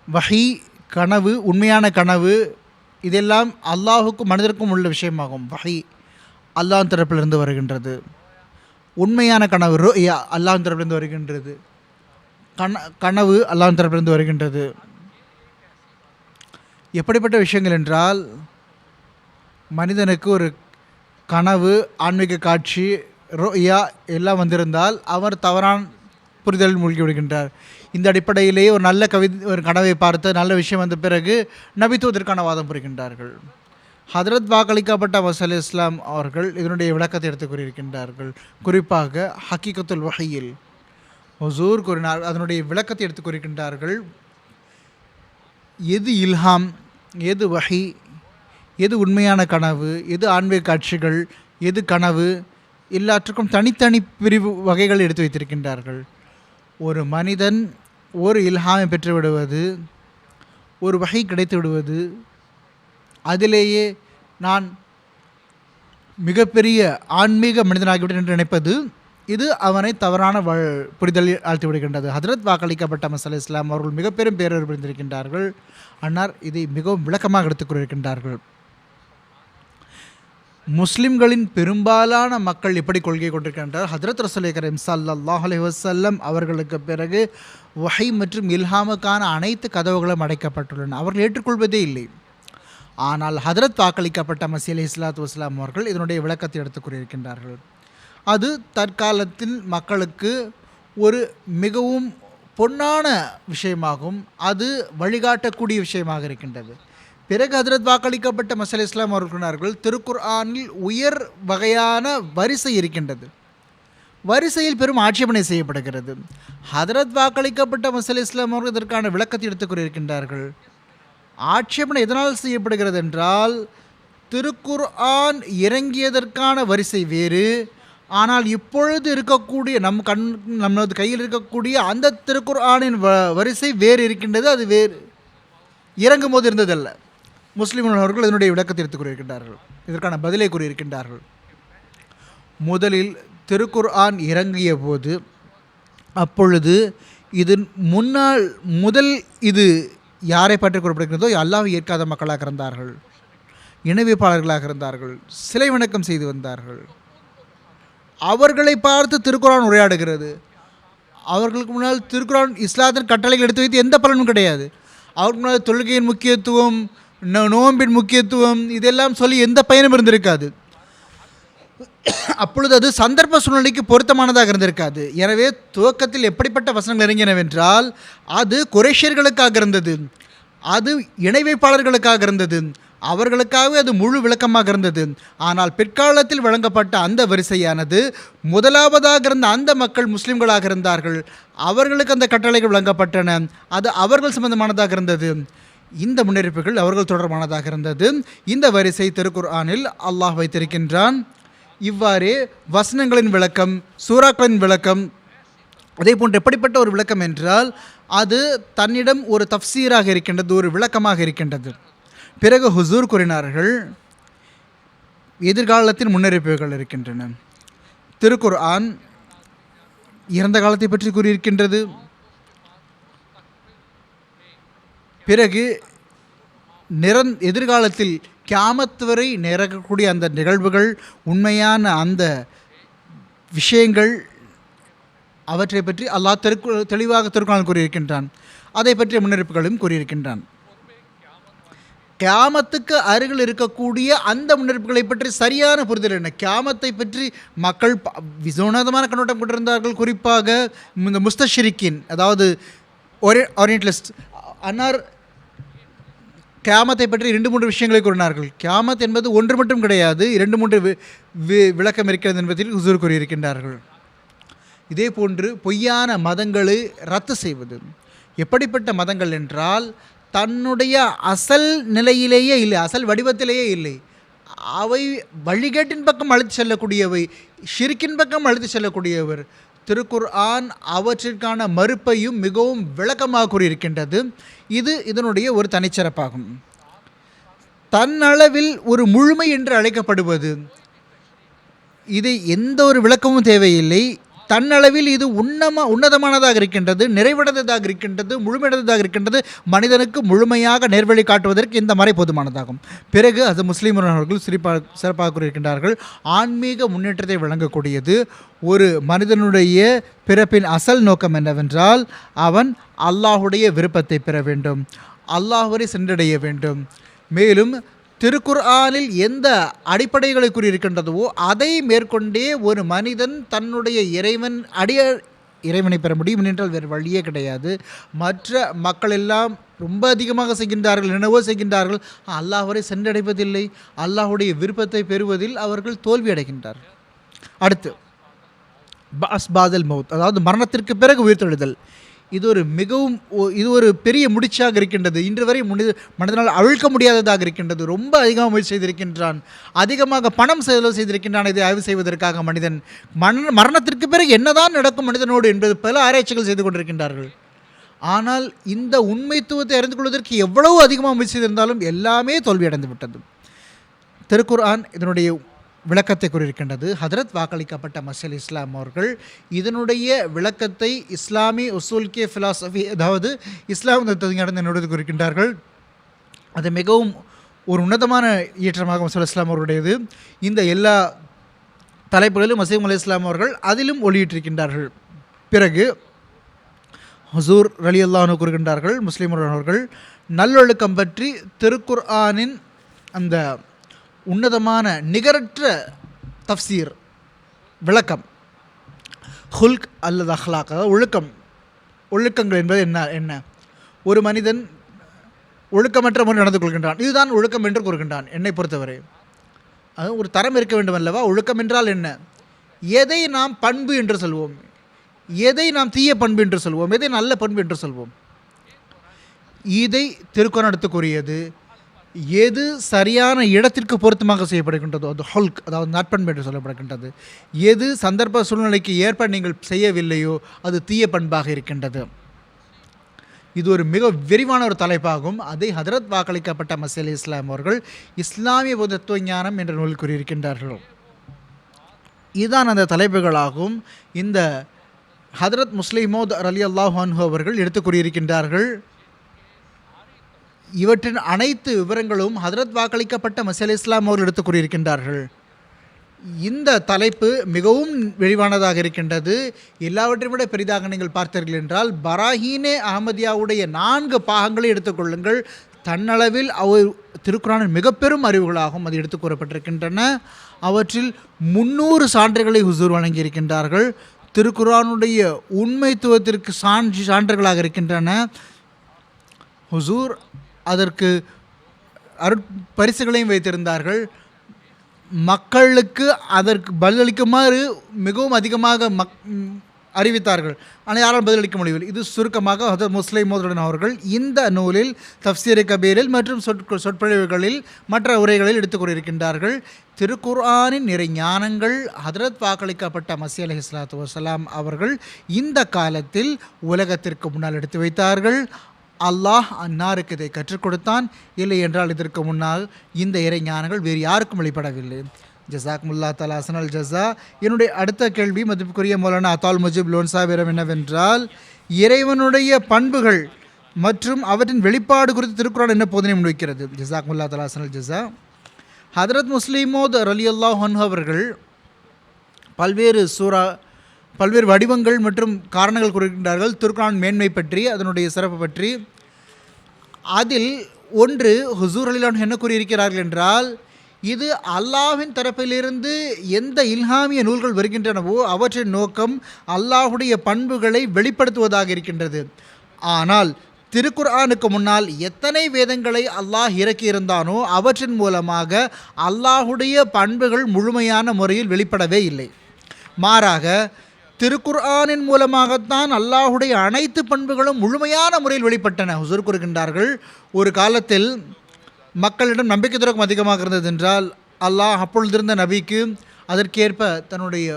வஹி, கனவு, உண்மையான கனவு, இதெல்லாம் அல்லாஹுக்கும் மனிதருக்கும் உள்ள விஷயமாகும். வஹி அல்லாஹ் தரப்பிலிருந்து வருகின்றது. உண்மையான கனவு ருயா அல்லாஹ் தரப்பிலிருந்து வருகின்றது. கனவு அல்லாஹ் தரப்பிலிருந்து வருகின்றது. எப்படிப்பட்ட விஷயங்கள் என்றால், மனிதனுக்கு ஒரு கனவு, ஆன்மீக காட்சி, ருயா எல்லாம் வந்திருந்தால் அவர் தவறான புரிதலில் மூழ்கி விடுகின்றார். இந்த அடிப்படையிலேயே ஒரு நல்ல ஒரு கனவை பார்த்து நல்ல விஷயம் வந்த பிறகு நபித்துவதற்கான வாதம் புரிகின்றார்கள். ஹதரத் வாக்களிக்கப்பட்ட மசல் இஸ்லாம் அவர்கள் இதனுடைய விளக்கத்தை எடுத்து கூறியிருக்கின்றார்கள். குறிப்பாக ஹக்கீகத்துல் வஹியில் ஹுசூர் கூறினார், அதனுடைய விளக்கத்தை எடுத்து கூறுகின்றார்கள். எது இல்ஹாம், எது வஹி, எது உண்மையான கனவு, எது ஆன்மீக காட்சிகள், எது கனவு, எல்லாற்றுக்கும் தனித்தனி பிரிவு வகைகள் எடுத்து வைத்திருக்கின்றார்கள். ஒரு மனிதன் ஒரு இல்ஹாமை பெற்று விடுவது, ஒரு வகை கிடைத்து விடுவது, அதிலேயே நான் மிகப்பெரிய ஆன்மீக மனிதனாகிவிட்டேன் என்று நினைப்பது, இது அவனை தவறான புரிதலில் ஆழ்த்தி விடுகின்றது. ஹதரத் வாக்களிக்கப்பட்ட மசல் இஸ்லாம் அவர்கள் மிக பெரும் பேரர் புரிந்திருக்கின்றார்கள். அன்னார் இதை மிகவும் விளக்கமாக எடுத்துக் கூறியிருக்கின்றார்கள். முஸ்லிம்களின் பெரும்பாலான மக்கள் எப்படி கொள்கை கொண்டிருக்கின்றார்? ஹதரத் ரசூல் கரீம் ஸல்லல்லாஹு அலைஹி வஸல்லம் அவர்களுக்கு பிறகு வஹி மற்றும் இல்ஹாமுக்கான அனைத்து கதவுகளும் அடைக்கப்பட்டுள்ளன. அவர்கள் ஏற்றுக்கொள்வதே இல்லை. ஆனால் ஹதரத் வாக்களிக்கப்பட்ட மஸீஹ் அலைஹிஸ்ஸலாத்து வஸ்ஸலாம் அவர்கள் இதனுடைய விளக்கத்தை எடுத்துக் கூறியிருக்கின்றார்கள். அது தற்காலத்தில் மக்களுக்கு ஒரு மிகவும் பொன்னான விஷயமாகும். அது வழிகாட்டக்கூடிய விஷயமாக இருக்கின்றது. பிறகு ஹதரத் வாக்களிக்கப்பட்ட மஸீஹ் இஸ்லாம் அவர்கள் திருக்குர்ஆனில் உயர் வகையான வரிசை இருக்கின்றது. வரிசையில் பெரும் ஆட்சேபனை செய்யப்படுகிறது. ஹதரத் வாக்களிக்கப்பட்ட மஸீஹ் இஸ்லாம் அவர்கள் இதற்கான விளக்கத்தை எடுத்துக் கூறியிருக்கின்றார்கள். ஆட்சேபனை எதனால் செய்யப்படுகிறது என்றால், திருக்குர்ஆன் இறங்கியதற்கான வரிசை வேறு, ஆனால் இப்பொழுது இருக்கக்கூடிய நமது கையில் இருக்கக்கூடிய அந்த திருக்குர்ஆனின் வரிசை வேறு இருக்கின்றது. அது வேறு இறங்கும் போது இருந்ததல்ல. முஸ்லிம்கள் அவர்கள் இதனுடைய விளக்கத்தை எடுத்துக் கூறியிருக்கின்றார்கள். இதற்கான பதிலை கூறியிருக்கின்றார்கள். முதலில் திருக்குர்ஆன் இறங்கிய போது, அப்பொழுது இது முதல் இது யாரை பற்றி குறிப்பிடுகிறதோ அல்லாஹ்வை ஏற்காத மக்களாக இருந்தார்கள், இணை வைப்பாளர்களாக இருந்தார்கள், சிலை வணக்கம் செய்து வந்தார்கள். அவர்களை பார்த்து திருக்குர்ஆன் உரையாடுகிறது. அவர்களுக்கு முன்னால் திருக்குர்ஆன் இஸ்லாத்தின் கட்டளைகள் எடுத்து வைத்து எந்த பலனும் கிடையாது. அவருக்கு முன்னால் தொழுகையின் முக்கியத்துவம், நோம்பின் முக்கியத்துவம் இதெல்லாம் சொல்லி எந்த பயனும் இருந்திருக்காது. அப்பொழுது அது சந்தர்ப்ப சூழ்நிலைக்கு பொருத்தமானதாக இருந்திருக்காது. எனவே துவக்கத்தில் எப்படிப்பட்ட வசனங்கள் இறங்கினவென்றால், அது குறைஷியர்களுக்காக இருந்தது, அது இணை வைப்பாளர்களுக்காக இருந்தது, அவர்களுக்காகவே அது முழு விளக்கமாக இருந்தது. ஆனால் பிற்காலத்தில் வழங்கப்பட்ட அந்த வரிசையானது முதலாவதாக இருந்த அந்த மக்கள் முஸ்லிம்களாக இருந்தார்கள். அவர்களுக்கு அந்த கட்டளைகள் வழங்கப்பட்டன. அது அவர்கள் சம்பந்தமானதாக இருந்தது. இந்த முன்னெடுப்புகள் அவர்கள் தொடர்பானதாக இருந்தது. இந்த வரிசை திருக்குர்ஆனில் அல்லாஹ் வைத்திருக்கின்றான். இவ்வாறே வசனங்களின் விளக்கம், சூறாக்களின் விளக்கம், அதே போன்று எப்படிப்பட்ட ஒரு விளக்கம் என்றால், அது தன்னிடம் ஒரு தஃப்சீராக இருக்கின்றது, ஒரு விளக்கமாக இருக்கின்றது. பிறகு ஹுசூர் கூறினார்கள், எதிர்காலத்தில் முன்னறிவிப்புகள் இருக்கின்றன. திருக்குர்ஆன் இறந்த காலத்தை பற்றி கூறியிருக்கின்றது. பிறகு எதிர்காலத்தில் கியாமத் வரை நிகழக்கூடிய அந்த நிகழ்வுகள், உண்மையான அந்த விஷயங்கள், அவற்றை பற்றி அல்லாஹ் தெளிவாக திருக்குர்ஆனில் கூறியிருக்கின்றான். அதை பற்றிய முன்னறிவிப்புகளும் கூறியிருக்கின்றான். கியாமத்துக்கு அருகில் இருக்கக்கூடிய அந்த முன்னறிவிப்புகளை பற்றி சரியான புரிதல் என்ன? கியாமத்தை பற்றி மக்கள் விசோனதமான கண்ணோட்டம் கொண்டிருந்தார்கள். குறிப்பாக இந்த முஸ்தஷ்ரிக்கின், அதாவது ஓரியன்டலிஸ்ட், அன்னார் கியாமத்தை பற்றி 2-3 விஷயங்களை கூறினார்கள். கியாமத் என்பது ஒன்று மட்டும் கிடையாது, 2-3 விளக்கம் இருக்கிறது என்பதில் ஹுசூர் கூறியிருக்கின்றார்கள். இதே போன்று பொய்யான மதங்களை ரத்து செய்வது. எப்படிப்பட்ட மதங்கள் என்றால், தன்னுடைய அசல் நிலையிலேயே இல்லை, அசல் வடிவத்திலேயே இல்லை, அவை வழிகேட்டின் பக்கம் அழைத்து செல்லக்கூடியவை, ஷிர்கின் பக்கம் அழைத்து செல்லக்கூடியவர். திருக்குர்ஆன் அவற்றிற்கான மறுப்பையும் மிகவும் விளக்கமாக கூறியிருக்கின்றது. இது இதனுடைய ஒரு தனிச்சிறப்பாகும். தன்னளவில் ஒரு முழுமை என்று அழைக்கப்படுவது, இதை எந்த ஒரு விளக்கமும் தேவையில்லை. தன்னளவில் இது உன்னதமானதாக இருக்கின்றது, நிறைவடைந்ததாக இருக்கின்றது, முழுமையடைந்ததாக இருக்கின்றது. மனிதனுக்கு முழுமையாக நேர்வழி காட்டுவதற்கு இந்த மறை போதுமானதாகும். பிறகு அது முஸ்லீம் அவர்கள் சிறப்பாக கூறியிருக்கின்றார்கள், ஆன்மீக முன்னேற்றத்தை வழங்கக்கூடியது. ஒரு மனிதனுடைய பிறப்பின் அசல் நோக்கம் என்னவென்றால், அவன் அல்லாஹுடைய விருப்பத்தை பெற வேண்டும், அல்லாஹ்வரை சென்றடைய வேண்டும். மேலும் திருக்குர்ஆனில் எந்த அடிப்படைகளை கூறியிருக்கின்றதோ அதை மேற்கொண்டே ஒரு மனிதன் தன்னுடைய இறைவன் இறைவனை பெற முடியும் என்றால் வேறு வழியே கிடையாது. மற்ற மக்கள் எல்லாம் ரொம்ப அதிகமாக செய்கின்றார்கள், என்னவோ செய்கின்றார்கள், அல்லாஹ் வரை சென்றடைவதில்லை. அல்லாஹுடைய விருப்பத்தை பெறுவதில் அவர்கள் தோல்வி அடைகின்றார்கள். அடுத்து அஸ்பாதல் மவுத், அதாவது மரணத்திற்கு பிறகு உயிர்த்தெழுதல். இது ஒரு பெரிய முடிச்சாக இருக்கின்றது. இன்று வரை மனிதனால் அவிழ்க்க முடியாததாக இருக்கின்றது. ரொம்ப அதிகமாக முயற்சி செய்திருக்கின்றான், அதிகமாக பணம் செலவு செய்திருக்கின்றான் இதை ஆய்வு செய்வதற்காக. மனிதன் மரணத்திற்கு பிறகு என்னதான் நடக்கும் மனிதனோடு என்பது பல ஆராய்ச்சிகள் செய்து கொண்டிருக்கின்றார்கள். ஆனால் இந்த உண்மைத்துவத்தை அறிந்து கொள்வதற்கு எவ்வளவு அதிகமாக முயற்சி செய்திருந்தாலும் எல்லாமே தோல்வியடைந்து விட்டது. திருக்குர்ஆன் இதனுடைய விளக்கத்தை கூறியிருக்கின்றது. ஹதரத் வாக்களிக்கப்பட்ட மஸீஹ் இஸ்லாம் அவர்கள் இதனுடைய விளக்கத்தை இஸ்லாமி உசூல் கே ஃபிலாசபி, அதாவது இஸ்லாம் என்னோடு கூறுகின்றார்கள். அது மிகவும் ஒரு உன்னதமான இயற்றமாக மஸீஹ் இஸ்லாம் அவர்களுடையது. இந்த எல்லா தலைப்புகளிலும் மஸீஹ் அலைஹிஸ்ஸலாம் அவர்கள் அதிலும் ஒளியிட்டிருக்கின்றார்கள். பிறகு ஹுசூர் ரலியல்லாஹு அன்ஹு கூறுகின்றார்கள், முஸ்லிம் அவர்கள் நல்லொழுக்கம் பற்றி திருக்குர்ஆனின் அந்த உன்னதமான நிகரற்ற தஃப்சீர் விளக்கம், ஹுல்க் அல்லது அஹ்லாக், அதாவது ஒழுக்கங்கள் என்பது என்ன? ஒரு மனிதன் ஒழுக்கமற்ற முறை நடந்து கொள்கின்றான், இதுதான் ஒழுக்கம் என்று கூறுகின்றான். என்னை பொறுத்தவரை அது ஒரு தரம் இருக்க வேண்டும் அல்லவா? ஒழுக்கம் என்றால் என்ன? எதை நாம் பண்பு என்று சொல்வோம், எதை நாம் தீய பண்பு என்று சொல்வோம், எதை நல்ல பண்பு என்று சொல்வோம்? இதை திருக்குர்ஆன் எடுத்து கூறியது. எது சரியான இடத்திற்கு பொருத்தமாக செய்யப்படுகின்றதோ அது ஹுல்க், அதாவது நற்பண்பு என்று சொல்லப்படுகின்றது. எது சந்தர்ப்ப சூழ்நிலைக்கு ஏற்ப நீங்கள் செய்யவில்லையோ அது தீய பண்பாக இருக்கின்றது. இது ஒரு மிக விரிவான ஒரு தலைப்பாகும். அதை ஹதரத் வாக்களிக்கப்பட்ட மஸீஹ் இஸ்லாம் அவர்கள் இஸ்லாமிய தத்துவ ஞானம் என்ற நூல் கூறியிருக்கின்றார்கள். இதுதான் அந்த தலைப்புகளாகும். இந்த ஹதரத் முஸ்லிம் மௌத் ரலியல்லாஹு அன்ஹு அவர்கள் எடுத்து கூறியிருக்கின்றார்கள். இவற்றின் அனைத்து விவரங்களும் ஹதரத் வாக்களிக்கப்பட்ட மஸீஹ் இஸ்லாம் அவர்கள் எடுத்து கூறியிருக்கின்றார்கள். இந்த தலைப்பு மிகவும் விரிவானதாக இருக்கின்றது. எல்லாவற்றையும் விட பெரிதாக நீங்கள் பார்த்தீர்கள் என்றால் பராஹீனே அஹமதியாவுடைய 4 பாகங்களை எடுத்துக்கொள்ளுங்கள். தன்னளவில் அவர் திருக்குர்ஆனின் மிக பெரும் அறிவுகளாகும் அது எடுத்து கூறப்பட்டிருக்கின்றன. அவற்றில் 300 சான்றுகளை ஹுசூர் வழங்கியிருக்கின்றார்கள். திருக்குர்ஆனுடைய உண்மைத்துவத்திற்கு சான்றுகளாக இருக்கின்றன. ஹுசூர் அதற்கு பரிசுகளையும் வைத்திருந்தார்கள். மக்களுக்கு அதற்கு பதிலளிக்குமாறு மிகவும் அதிகமாக அறிவித்தார்கள். ஆனால் யாரால் பதிலளிக்க முடியவில்லை. இது சுருக்கமாக ஹதரத் முஸ்லிம் மௌத் அவர்கள் இந்த நூலில் தஃப்சீர் கபீரில் மற்றும் சொற்பொழிவுகளில் மற்ற உரைகளில் எடுத்துக் கூறியிருக்கின்றார்கள். திருக்குர்ஆனின் நிறை ஞானங்கள் ஹதரத் வாக்களிக்கப்பட்ட மஸீஹ் அலைஹிஸ்ஸலாத்து வஸ்ஸலாம் அவர்கள் இந்த காலத்தில் உலகத்திற்கு முன்னால் எடுத்து வைத்தார்கள். அல்லாஹ் அன்னாருக்கு இதை கற்றுக் கொடுத்தான். இல்லை என்றால் இதற்கு முன்னால் இந்த இறை ஞானங்கள் வேறு யாருக்கும் வெளிப்படவில்லை. ஜஸாக்முல்லா தஆலா அஹ்ஸனல் ஜஸா. என்னுடைய அடுத்த கேள்வி மதிப்புக்குரிய மௌலானா அத்தால் முஜிப் லோன் சாஹிபிடம் என்னவென்றால், இறைவனுடைய பண்புகள் மற்றும் அவற்றின் வெளிப்பாடு குறித்து திருக்குர்ஆன் என்ன போதனை முன்வைக்கிறது? ஜஸாக்முல்லா தஆலா அஹ்ஸனல் ஜஸா. ஹதரத் முஸ்லிம் மௌத் ரலியல்லாஹு அன்ஹு அவர்கள் பல்வேறு வடிவங்கள் மற்றும் காரணங்கள் கூறுகின்றார்கள் திருக்குர்ஆன் மேன்மை பற்றி, அதனுடைய சிறப்பு பற்றி. அதில் ஒன்று ஹுசூர் ரலியல்லாஹு அன்ஹு என்ன கூறியிருக்கிறார்கள் என்றால், இது அல்லாஹ்வின் தரப்பிலிருந்து எந்த இல்ஹாமிய நூல்கள் வருகின்றனவோ அவற்றின் நோக்கம் அல்லாஹுடைய பண்புகளை வெளிப்படுத்துவதாக இருக்கின்றது. ஆனால் திருக்குர்ஆனுக்கு முன்னால் எத்தனை வேதங்களை அல்லாஹ் இறக்கியிருந்தானோ அவற்றின் மூலமாக அல்லாஹுடைய பண்புகள் முழுமையான முறையில் வெளிப்படவே இல்லை. மாறாக திருக்குர்ஆனின் மூலமாகத்தான் அல்லாஹுடைய அனைத்து பண்புகளும் முழுமையான முறையில் வெளிப்பட்டன. ஹுசூர் கூறுகின்றார்கள், ஒரு காலத்தில் மக்களிடம் நம்பிக்கை துரோகம் அதிகமாக இருந்தது என்றால் அல்லாஹ் அப்பொழுதிருந்த நபிக்கு அதற்கேற்ப தன்னுடைய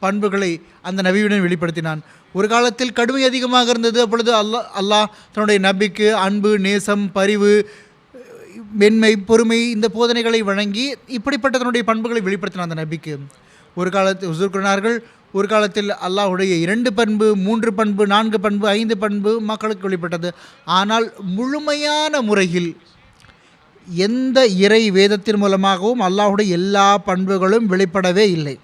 பண்புகளை அந்த நபியுடன் வெளிப்படுத்தினான். ஒரு காலத்தில் கடுமை அதிகமாக இருந்தது, அப்பொழுது அல்லாஹ் தன்னுடைய நபிக்கு அன்பு, நேசம், பரிவு, மென்மை, பொறுமை இந்த போதனைகளை வழங்கி இப்படிப்பட்ட தன்னுடைய பண்புகளை வெளிப்படுத்தினான் அந்த நபிக்கு. ஒரு காலத்தில் ஹுசூர் கூறினார்கள், ஒரு காலத்தில் அல்லாஹுடைய 2 பண்பு, 3 பண்பு, 4 பண்பு, 5 பண்பு மக்களுக்கு வெளிப்பட்டது. ஆனால் முழுமையான முறையில் எந்த இறை வேதத்தின் மூலமாகவும் அல்லாஹுடைய எல்லா பண்புகளும் வெளிப்படவே இல்லை.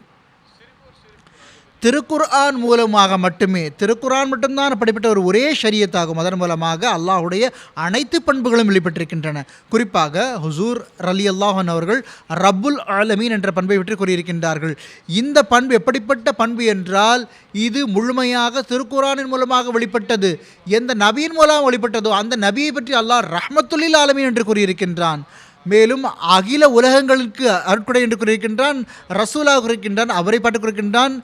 திருக்குர்ஆன் மூலமாக மட்டுமே, திருக்குர்ஆன் மட்டும்தான் அப்படிப்பட்ட ஒரே ஷரியத்தாகும். அதன் மூலமாக அல்லாஹுடைய அனைத்து பண்புகளும் வெளிப்பட்டிருக்கின்றன. குறிப்பாக ஹுசூர் ரலியல்லாஹு அன்ஹு அவர்கள் ரப்புல் ஆலமீன் என்ற பண்பை பற்றி கூறியிருக்கின்றார்கள். இந்த பண்பு எப்படிப்பட்ட பண்பு என்றால், இது முழுமையாக திருக்குர்ஆனின் மூலமாக வெளிப்பட்டது. எந்த நபியின் மூலம் வெளிப்பட்டதோ அந்த நபியை பற்றி அல்லாஹ் ரஹ்மத்துல்லில் ஆலமீன் என்று கூறியிருக்கின்றான். மேலும் அகில உலகங்களுக்கு அருட்கொடை என்று கூறியிருக்கின்றான். ரசூலாக கூறியிருக்கின்றான். அவரை பாட்டு கூறியிருக்கின்றான்,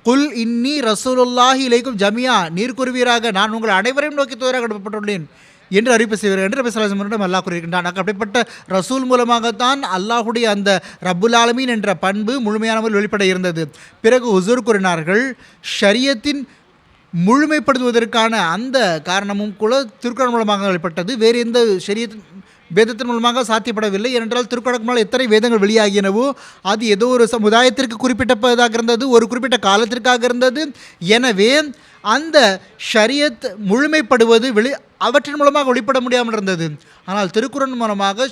குல் இன்னி ரசூலுல்லாஹி இலைக்கும் ஜமியா, நீர் கூறுவீராக நான் உங்கள் அனைவரையும் நோக்கி தூதராக அனுப்பப்பட்டுள்ளேன் என்று அறிவிப்பு செய்வார் என்று நபி ஸல்லல்லாஹு அலைஹி வஸல்லம் அல்லாஹ் கூறியிருக்கின்றான். அப்படிப்பட்ட ரசூல் மூலமாகத்தான் அல்லாஹுடைய அந்த ரப்புல் ஆலமீன் என்ற பண்பு முழுமையான முறையில் வெளிப்பட இருந்தது. பிறகு ஹுசூர் கூறினார்கள், ஷரியத்தின் முழுமைப்படுத்துவதற்கான அந்த காரணமும் கூட திருக்குர்ஆன் மூலமாக வெளிப்பட்டது. வேறு எந்த ஷரியத்தின் வேதத்தின் மூலமாக சாத்தியப்படவில்லை. ஏனென்றால் திருக்குர்ஆனுக்கு முன்னால் எத்தனை வேதங்கள் வெளியாகினவோ அது ஏதோ ஒரு சமுதாயத்திற்கு குறிப்பிட்டதாக இருந்தது, ஒரு குறிப்பிட்ட காலத்திற்காக இருந்தது. எனவே அந்த ஷரியத் முழுமைப்படுவது அவற்றின் மூலமாக வெளிப்பட முடியாமல் இருந்தது. ஆனால் திருக்குர்ஆன் மூலமாக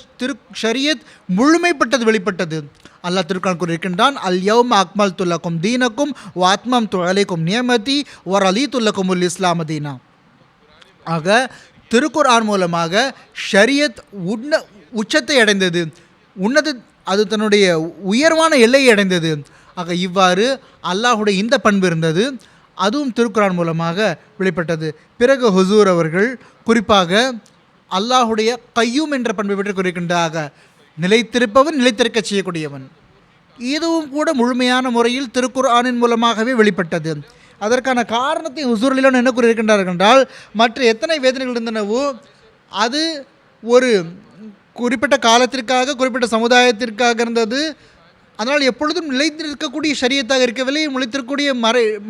ஷரியத் முழுமைப்பட்டது, வெளிப்பட்டது. அல்லாஹ் திருக்குர்ஆன் கூறியிருக்கின்றான், அல் யௌம அக்மல்து லக்கும் தீனக்கும் வ அத்மம்து அலைக்கும் நியமதி வ ரலீது லக்குமுல் இஸ்லாம தீனா. ஆக திருக்குர்ஆன் மூலமாக ஷரியத் உச்சத்தை அடைந்தது, அது தன்னுடைய உயர்வான எல்லையை அடைந்தது. ஆக இவ்வாறு அல்லாஹுடைய இந்த பண்பு இருந்தது, அதுவும் திருக்குர்ஆன் மூலமாக வெளிப்பட்டது. பிறகு ஹுசூர் அவர்கள் குறிப்பாக அல்லாஹுடைய கையூம் என்ற பண்பை பற்றி கூறுகின்றாக, நிலைத்திருப்பவன், நிலைத்திருக்க செய்யக்கூடியவன். இதுவும் கூட முழுமையான முறையில் திருக்குர்ஆனின் மூலமாகவே வெளிப்பட்டது. அதற்கான காரணத்தை ஹுசூர் ரலியல்லாஹு என்ன கூறியிருக்கின்றார்கள் என்றால், மற்ற எத்தனை வேதனைகள் இருந்தனவோ அது ஒரு குறிப்பிட்ட காலத்திற்காக, குறிப்பிட்ட சமுதாயத்திற்காக இருந்தது. அதனால் எப்பொழுதும் நிலைத்திருக்கக்கூடிய ஷரியத்தாக இருக்கவில்லை, நிலைத்திருக்கக்கூடிய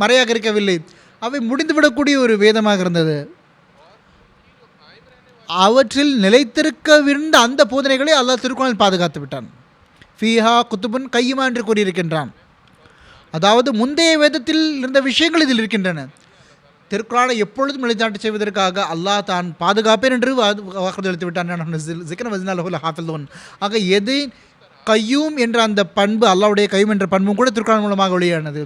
மறையாக இருக்கவில்லை. அவை முடிந்துவிடக்கூடிய ஒரு வேதமாக இருந்தது. அவற்றில் நிலைத்திருக்கவிருந்த அந்த போதனைகளை அல்லாஹ் திருக்குர்ஆனில் பாதுகாத்து விட்டான். ஃபீஹா குத்துபுன் கையுமா என்று கூறியிருக்கின்றான். அதாவது முந்தைய வேதத்தில் இருந்த விஷயங்கள் இதில் இருக்கின்றன. திருக்குர்ஆனை எப்பொழுதும் நிலைநாட்டு செய்வதற்காக அல்லாஹ் தான் பாதுகாப்பேன் என்று வாக்குறுதி அளித்து விட்டான். ஆக எது கையூம் என்ற அந்த பண்பு, அல்லாஹ்வுடைய கையூம் என்ற பண்பும் கூட திருக்குர்ஆன் மூலமாக வெளியானது.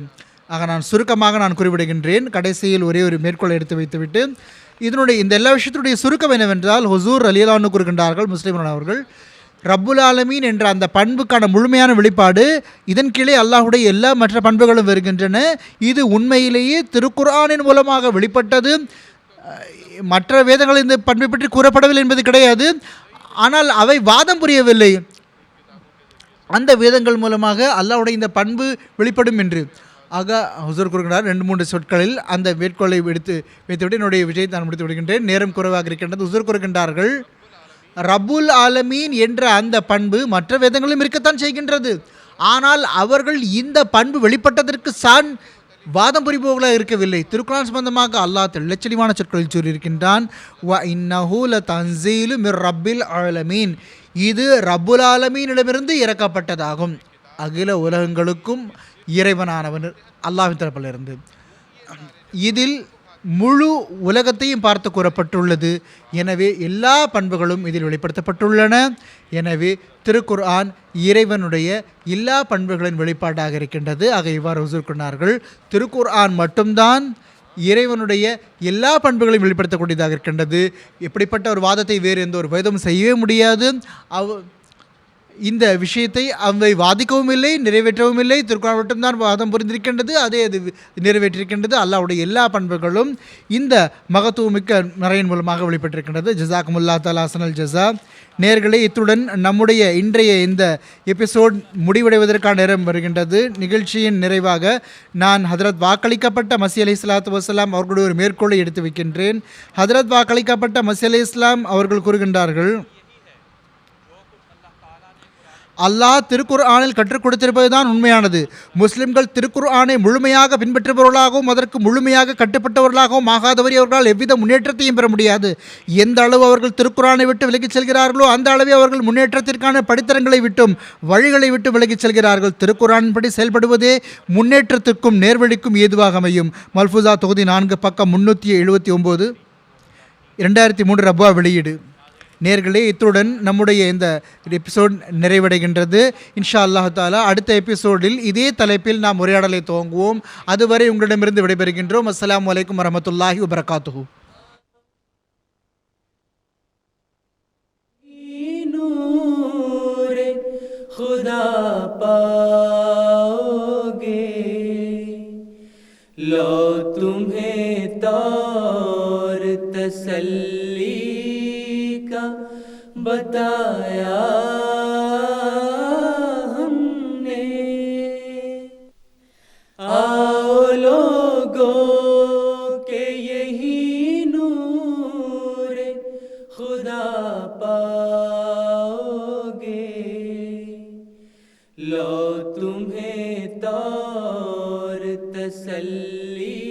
ஆக நான் சுருக்கமாக குறிப்பிடுகின்றேன். கடைசியில் ஒரே ஒரு மேற்கோளை எடுத்து வைத்துவிட்டு, இந்த எல்லா விஷயத்துடைய சுருக்கம் என்னவென்றால், ஹுசூர் ரலியல்லாஹு அன்ஹு கூறுகின்றார்கள், முஸ்லிம் அவர்கள், ரப்புல் ஆலமீன் என்ற அந்த பண்புக்கான முழுமையான வெளிப்பாடு, இதன் கீழே அல்லாஹுடைய எல்லா மற்ற பண்புகளும் வருகின்றன. இது உண்மையிலேயே திருக்குர்ஆனின் மூலமாக வெளிப்பட்டது. மற்ற வேதங்கள் இந்த பண்பை பற்றி கூறப்படவில்லை என்பது கிடையாது. ஆனால் அவை வாதம் புரியவில்லை, அந்த வேதங்கள் மூலமாக அல்லாஹுடைய இந்த பண்பு வெளிப்படும் என்று. ஆக ஹுசூர் கூறுகிறார் 2-3 சொற்களில் அந்த வேட்கோளை எடுத்து வைத்துவிட்டு என்னுடைய விஷயத்தை நான் முடித்து விடுகின்றேன். நேரம் குறைவாக இருக்கின்றது. ஹுசூர் கூறுகின்றார்கள், ரப்புல் ஆலமீன் என்ற அந்த பண்பு மற்ற வேதங்களும் இருக்கத்தான் செய்கின்றது. ஆனால் அவர்கள் இந்த பண்பு வெளிப்பட்டதற்கு வாதம் புரிபவர்களாக இருக்கவில்லை. திருக்குர்ஆன் சம்பந்தமாக அல்லாஹ் தெளிவான சொற்களில் கூறியிருக்கின்றான், வ இன்னஹு லதன்ஸீலு மிர் ரப்பில் ஆலமீன், இது ரப்புல் ஆலமீனிடமிருந்து இறக்கப்பட்டதாகும். அகில உலகங்களுக்கும் இறைவனானவன் அல்லாஹ்வின் தரப்பிலிருந்து. இதில் முழு உலகத்தையும் பார்த்து கூறப்பட்டுள்ளது. எனவே எல்லா பண்புகளும் இதில் வெளிப்படுத்தப்பட்டுள்ளன. எனவே திருக்குர்ஆன் இறைவனுடைய எல்லா பண்புகளின் வெளிப்பாடாக இருக்கின்றது. ஆக இவ்வாறு ஹுசூர் கூறினார்கள், திருக்குர்ஆன் மட்டும்தான் இறைவனுடைய எல்லா பண்புகளையும் வெளிப்படுத்தக்கூடியதாக இருக்கின்றது. இப்படிப்பட்ட ஒரு வாதத்தை வேறு எந்த ஒரு வேதமும் செய்யவே முடியாது. இந்த விஷயத்தை அவை வாதிக்கவும் இல்லை, நிறைவேற்றவும் இல்லை. திருக்குர்ஆன் மட்டும்தான் வாதம் புரிந்திருக்கின்றது, அதே அது நிறைவேற்றிருக்கின்றது. அல்லாஹ்வுடைய எல்லா பண்புகளும் இந்த மகத்துவமிக்க நிறையின் மூலமாக வெளிப்பட்டிருக்கின்றது. ஜஸாக்குமுல்லாஹ் தஆலா அஹ்ஸனல் ஜஸா. நேயர்களே, இத்துடன் நம்முடைய இன்றைய இந்த எபிசோட் முடிவடைவதற்கான நேரம் வருகின்றது. நிகழ்ச்சியின் நிறைவாக நான் ஹதரத் வாக்களிக்கப்பட்ட மஸீஹ் அலைஹிஸ்ஸலாத்து வஸ்ஸலாம் அவர்களுடைய ஒரு மேற்கோளை எடுத்து வைக்கின்றேன். ஹதரத் வாக்களிக்கப்பட்ட மஸீஹ் அலைஹிஸ்ஸலாம் அவர்கள் கூறுகின்றார்கள், அல்லாஹ் திருக்குர்ஆனில் கற்றுக் கொடுத்திருப்பது தான் உண்மையானது. முஸ்லிம்கள் திருக்குர்ஆனை முழுமையாக பின்பற்றுபவர்களாகவும் அதற்கு முழுமையாக கட்டுப்பட்டவர்களாகவும் ஆகாதவரை அவர்களால் எவ்வித முன்னேற்றத்தையும் பெற முடியாது. எந்த அளவு அவர்கள் திருக்குர்ஆனை விட்டு விலகிச் செல்கிறார்களோ அந்த அளவே அவர்கள் முன்னேற்றத்திற்கான படித்தரங்களை விட்டும் வழிகளை விட்டு விலகிச் செல்கிறார்கள். திருக்குர்ஆன் படி செயல்படுவதே முன்னேற்றத்திற்கும் நேர்வழிக்கும் ஏதுவாக அமையும். மல்ஃபூசா தொகுதி 4 பக்கம் 379, 2003 ரப்பா வெளியீடு. நேர்களே, இத்துடன் நம்முடைய இந்த எபிசோட் நிறைவடைகின்றது. இன்ஷா அல்லாஹ் தாலா அடுத்த எபிசோடில் இதே தலைப்பில் நாம் உரையாடலை துவங்குவோம். அதுவரை உங்களிடமிருந்து விடைபெறுகின்றோம். அஸ்ஸலாமு அலைக்கும் வரஹ்மத்துல்லாஹி வபரகாத்துஹு. खुदा पाओगे लो तुम्हें तौर तसल्ली का बताया हमने। आओ लोगों के यही नूर खुदा पाओगे लो तुम्हें तौर तसल्ली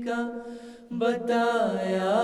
का बताया